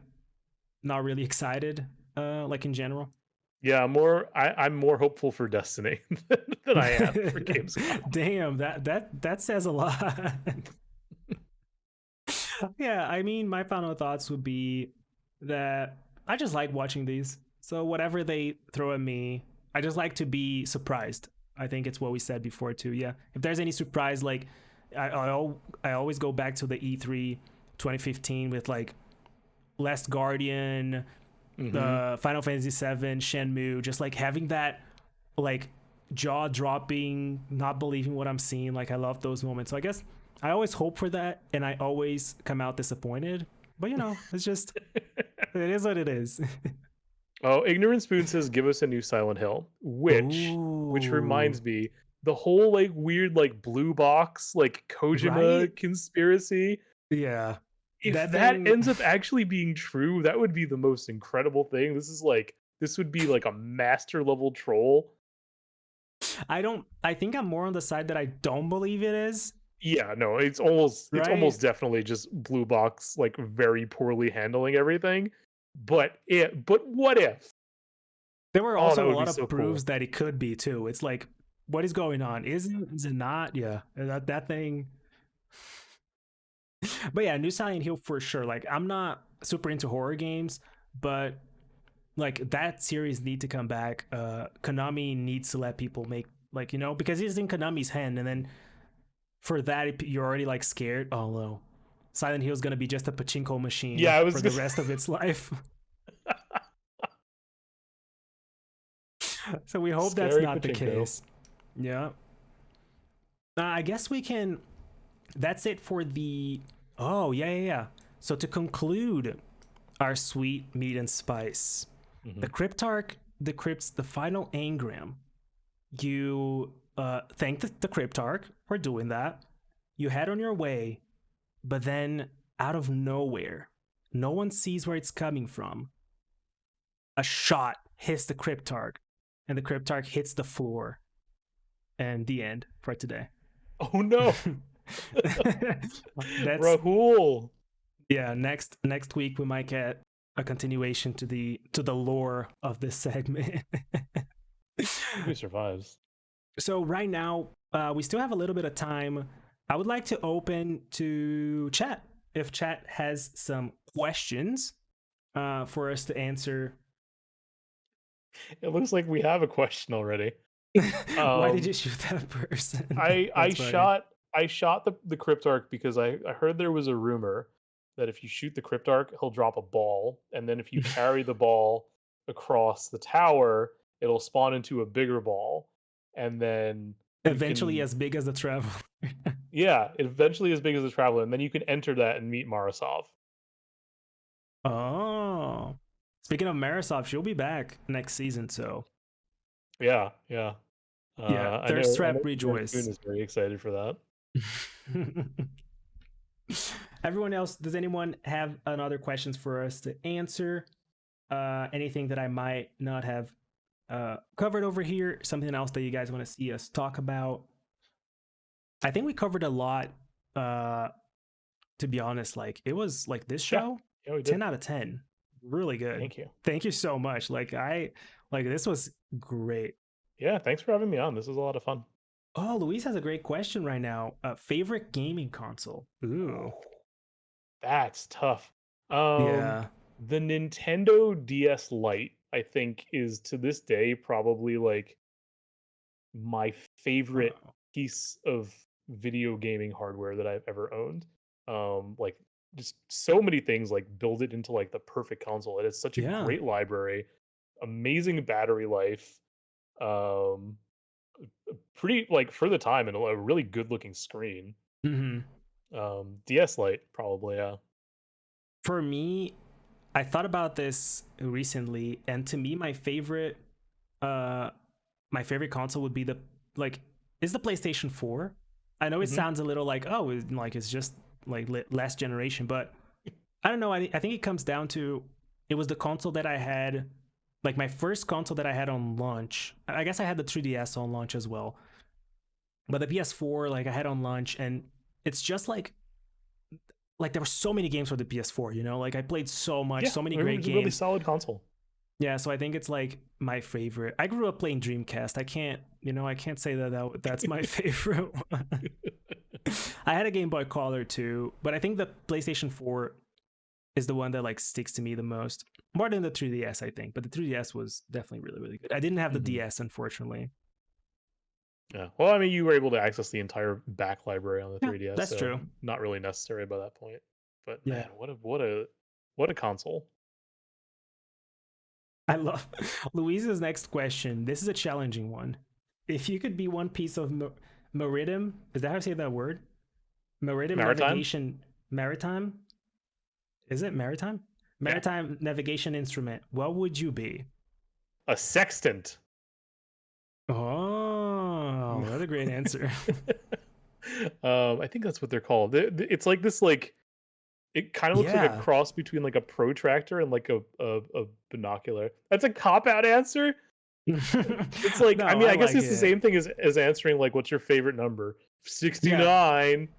not really excited, like in general. Yeah, I'm more hopeful for Destiny than I am for Gamescom. Damn, that says a lot. Yeah, I mean, my final thoughts would be that I just like watching these. So whatever they throw at me, I just like to be surprised. I think it's what we said before too. Yeah, if there's any surprise, like I always go back to the E3 2015 with like Last Guardian, Mm-hmm. the Final Fantasy VII, Shenmue, just like having that like jaw dropping, not believing what I'm seeing. Like I love those moments. So I guess I always hope for that, and I always come out disappointed. But you know, it's just it is what it is. Oh, Ignorant Spoon says, "Give us a new Silent Hill," which Ooh, reminds me, the whole like weird like blue box like right? Kojima conspiracy. Yeah, If that that thing. ends up actually being true, that would be the most incredible thing. This would be like a master level troll. I don't. I think I'm more on the side that I don't believe it is. Yeah, no, it's Right? almost definitely just blue box like very poorly handling everything. But what if? There were Oh, that also a would be lot so of proofs cool. that it could be too. It's like, what is going on? Is it not? Yeah, that thing. But yeah, New Silent Hill for sure. Like, I'm not super into horror games, but like that series need to come back. Konami needs to let people make, like, you know, because it's in Konami's hand, and then for that you're already like scared. Oh no, Silent Hill is gonna be just a pachinko Yeah, machine I for was the gonna rest of its life. So we hope that's scary not the pachinko. case. Yeah. I guess we can. That's it for the. Oh yeah, yeah, yeah. So to conclude our sweet meat and spice, the Hmm. Cryptarch decrypts the final engram. You thank the Cryptarch for doing that. You head on your way, but then out of nowhere, no one sees where it's coming from. A shot hits the Cryptarch, and the Cryptarch hits the floor. And the end for today. Oh no, That's Rahul. yeah. Next week we might get a continuation to the lore of this segment. Hope he survives. So right now, we still have a little bit of time. I would like to open to chat if chat has some questions for us to answer. It looks like we have a question already. Why did Um, you shoot that person? I I That's funny. shot I shot the Cryptarch because I heard there was a rumor that if you shoot the Cryptarch, he'll drop a ball, and then if you carry the ball across the tower, it'll spawn into a bigger ball, and then you Eventually, can as big as the travel. yeah, eventually as big as the Traveler, and then you can enter that and meet Marasov. Oh, speaking of Marisov, she'll be back next season. So Yeah, yeah. yeah, I thirst trap know Aaron Spoon rejoice. is very excited for that. Everyone else, does anyone have another questions for us to answer? Anything that I might not have covered over here? Something else that you guys want to see us talk about? I think we covered a lot. Uh, to be honest, like it was like this Yeah, show, yeah, we did. 10 out of 10. Really good. Thank you. Thank you so much. Like this was great. Yeah, thanks for having me on. This is a lot of fun. Oh, Luis has a great question right now. Favorite gaming console? Ooh. Oh, that's tough. Um, Yeah. the Nintendo DS Lite, I think, is to this day probably like my favorite Oh, piece of video gaming hardware that I've ever owned. Like just so many things like build it into like the perfect console. It has such a yeah. great library, amazing battery life, um, pretty like for the time and a really good looking screen. Hmm. DS Lite probably, yeah. For me, I thought about this recently, and to me, uh, my favorite console would be the like is the PlayStation 4. I know it Hmm. sounds a little like, oh, like it's just like last generation, but I don't know. I think it comes down to it was the console that I had, like my first console that I had on launch. I guess I had the 3DS on launch as well, but the PS4 like I had on launch, and it's just like there were so many games for the PS4. You know, like I played so much, Yeah, so many it great was a really games. solid console. Yeah, so I think it's like my favorite. I grew up playing Dreamcast. I can't, I can't say that's my favorite one. I had a Game Boy Color too, but I think the PlayStation 4 is the one that like sticks to me the most, more than the 3DS, I think. But the 3DS was definitely really, really good. I didn't have the Hmm. DS, unfortunately. Yeah. Well, I mean, you were able to access the entire back library on the Yeah, 3DS, that's so true. not really necessary by that point. But Yeah, man, what a console. I love Louise's next question. This is a challenging one. If you could be one piece of maritime, is that how you say that word? Maritime Maritime, navigation, maritime? Is it maritime? yeah, Maritime navigation instrument. What would you be? a sextant. Oh, what a great answer. I think that's what they're called. It's like this, like it kind of looks like a Yeah. cross between like a protractor and like a binocular. That's a cop out answer. It's like, I No, mean, I I guess like it's the it. same thing as answering like, what's your favorite number? Yeah. 69.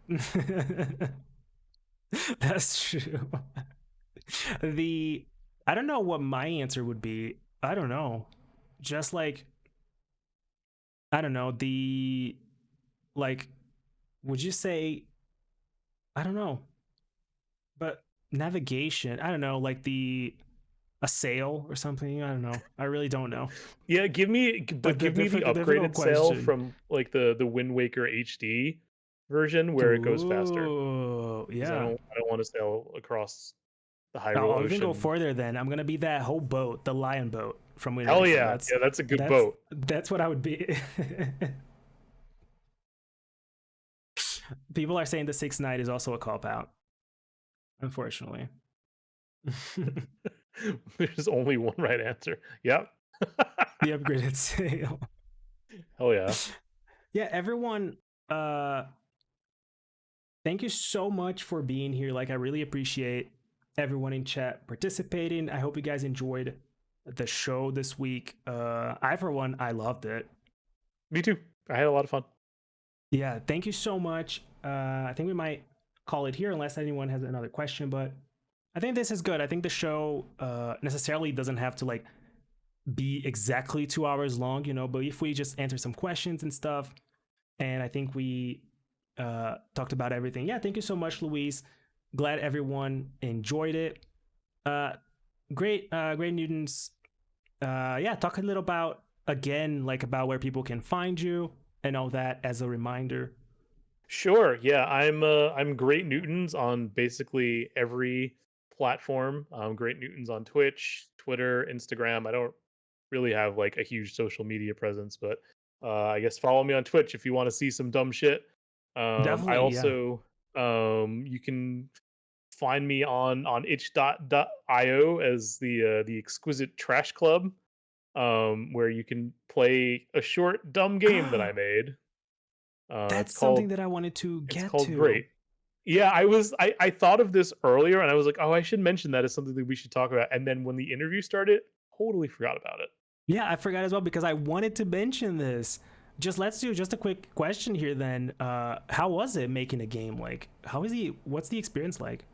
That's true. The I don't know what my answer would be. I don't know. Just like I don't know, the like would you say I don't know, but navigation, I don't know, like the a sail or something. I don't know. I really don't know. Yeah, but give me the Difficult upgraded sail question. from like the Wind Waker HD version where it goes faster. Ooh, Because yeah. I don't want to sail across the I'll, Hyrule I'll even go Ocean. further. Then I'm gonna be that whole boat, the lion boat from Wind Hell Waker. yeah, That's yeah, that's a good that's boat. that's what I would be. People are saying the 6 Night is also a cop out, unfortunately. There's only one right answer. Yep. The upgraded sail. Hell yeah. Yeah, everyone. Uh, thank you so much for being here. Like, I really appreciate everyone in chat participating. I hope you guys enjoyed the show this week. I, for one, I loved it. Me too. I had a lot of fun. Yeah, thank you so much. I think we might call it here unless anyone has another question, but I think this is good. I think the show necessarily doesn't have to like be exactly 2 hours long, but if we just answer some questions and stuff, and I think we talked about everything. Yeah, thank you so much, Louise. Glad everyone enjoyed it. Uh, great Newtons. Yeah, talk a little about again, like about where people can find you and all that as a reminder. Sure. Yeah, I'm Great Newtons on basically every platform. Great Newtons on Twitch, Twitter, Instagram. I don't really have like a huge social media presence, but I guess follow me on Twitch if you want to see some dumb shit. I Definitely, yeah. also you can find me on itch.io as the Exquisite Trash Club, where you can play a short dumb game that I made. That's something that I wanted to It's get called to. Great. Yeah, I thought of this earlier and I was like, oh, I should mention that as something that we should talk about. And then when the interview started, totally forgot about it. Yeah, I forgot as well because I wanted to mention this. Just let's do just a quick question here then. How was it making a game? Like, how is he? What's the experience like?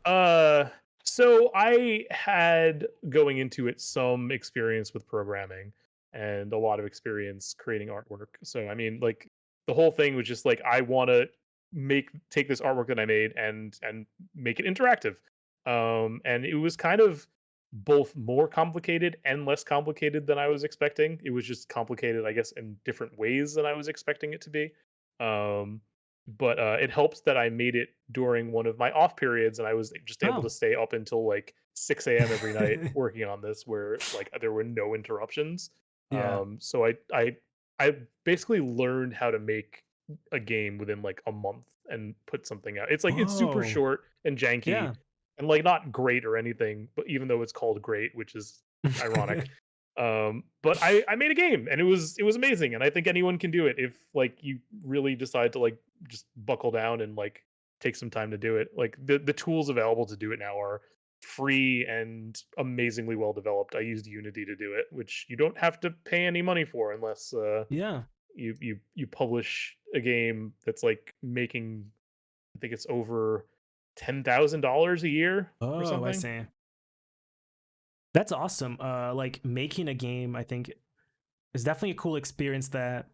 Uh, so I had going into it some experience with programming and a lot of experience creating artwork. So I mean, like the whole thing was just like I want to take this artwork that I made and make it interactive. And it was kind of both more complicated and less complicated than I was expecting. It was just complicated, I guess, in different ways than I was expecting it to be. Um, but it helps that I made it during one of my off periods, and I was just able to Oh, stay up until like 6 a.m. every night working on this, where like there were no interruptions. yeah. So I basically learned how to make a game within like a month and put something out. It's like it's super Oh, short and janky yeah. and like not great or anything, but even though it's called great, which is ironic. But I made a game and it was amazing, and I think anyone can do it if like you really decide to like just buckle down and like take some time to do it. Like the tools available to do it now are free and amazingly well developed. I used Unity to do it, which you don't have to pay any money for unless Yeah. you publish a game that's like making, I think it's over $10,000 a year or Oh, I something. see. That's awesome. Like making a game, I think is definitely a cool experience that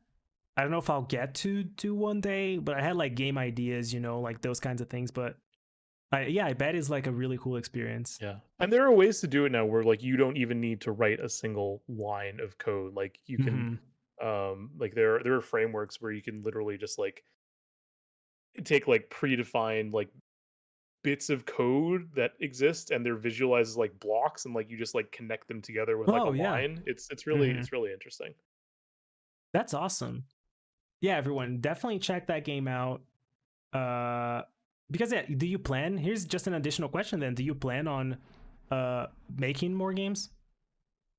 I don't know if I'll get to do one day, but I had like game ideas, like those kinds of things. But I bet it's like a really cool experience. Yeah. And there are ways to do it now where like you don't even need to write a single line of code. Like you can Hmm. like there are frameworks where you can literally just like take like predefined like bits of code that exist and they're visualized as like blocks and like you just like connect them together with like a Oh yeah. line. Hmm. It's really interesting. That's awesome. Yeah, everyone, definitely check that game out. Uh, because yeah, do you plan? Here's just an additional question. Then, do you plan on making more games?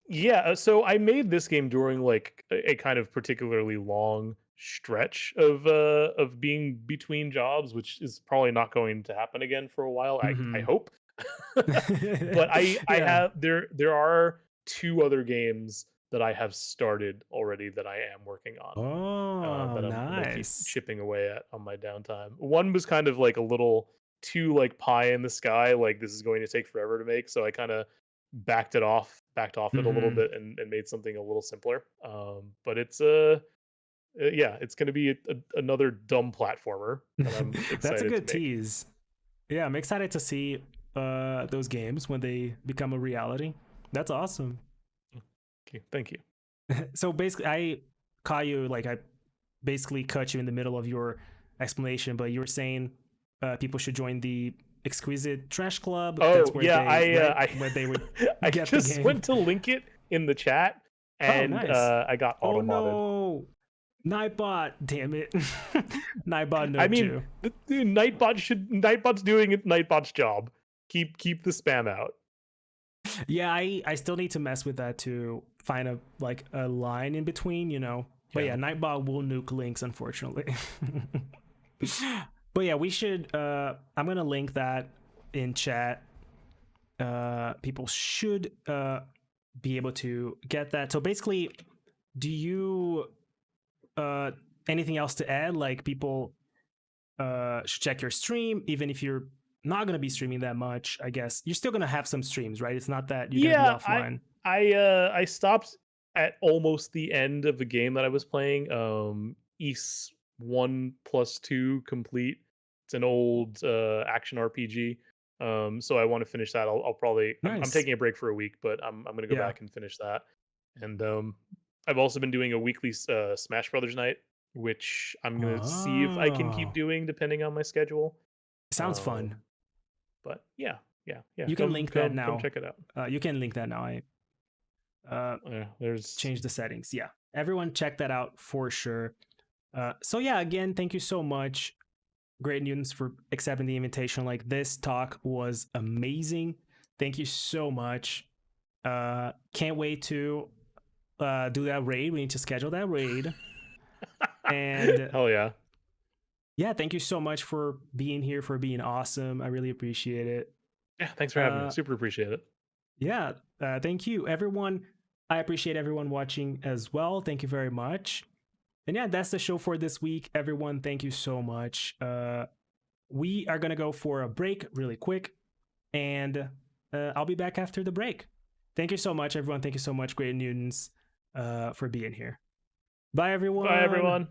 Yeah, so I made this game during like a kind of particularly long stretch of being between jobs, which is probably not going to happen again for a while. I Hmm. hope. But I Yeah. have there are two other games that I have started already that I am working on. Oh, That I'm gonna keep nice. chipping away at on my downtime. One was kind of like a little too like pie in the sky, like this is going to take forever to make. So I kind of backed off it a little Hmm. bit and made something a little simpler. But it's yeah, it's gonna be another dumb platformer that I'm That's a excited to good make. tease. Yeah, I'm excited to see those games when they become a reality. That's awesome. Okay, thank you. So basically, I caught you like I basically cut you in the middle of your explanation, but you were saying people should join the Exquisite Trash Club. That's Oh where yeah, they right I where they would I get the just game. went to link it in the chat Oh, and nice. I got Oh auto modded. no, Nightbot! Damn it, Nightbot I nuked mean, you. the Nightbot's doing it Nightbot's job. Keep the spam out. Yeah, I still need to mess with that to find a line in between, But Yeah. yeah, Nightbot will nuke links, unfortunately. But yeah, we should. I'm gonna link that in chat. People should be able to get that. So basically, do you uh anything else to add? Like people should check your stream, even if you're not gonna be streaming that much. I guess you're still gonna have some streams, right? It's not that you're gonna be Yeah, offline. I stopped at almost the end of the game that I was playing. East 1+2 complete. It's an old action RPG. So I want to finish that. I'll probably I'm Nice. taking a break for a week, but I'm gonna go Yeah. back and finish that. And I've also been doing a weekly Smash Brothers night, which I'm gonna see if I can keep Oh, doing depending on my schedule. sounds fun. Um, but yeah, yeah, yeah. You can link that Come now. check it out. You can link that now. I There's changed the settings. Yeah, everyone check that out for sure. So yeah, again, thank you so much, Great Newtons, for accepting the invitation. Like this talk was amazing. Thank you so much. Can't wait to do that raid. We need to schedule that raid. And hell yeah. yeah, thank you so much for being here, for being awesome. I really appreciate it. Yeah, thanks for having me. Uh, Super appreciate it. yeah, thank you, everyone. I appreciate everyone watching as well. Thank you very much. And yeah, that's the show for this week, everyone. Thank you so much. We are gonna go for a break really quick, and I'll be back after the break. Thank you so much, everyone. Thank you so much, Great Newtons, for being here. Bye, Bye everyone. everyone.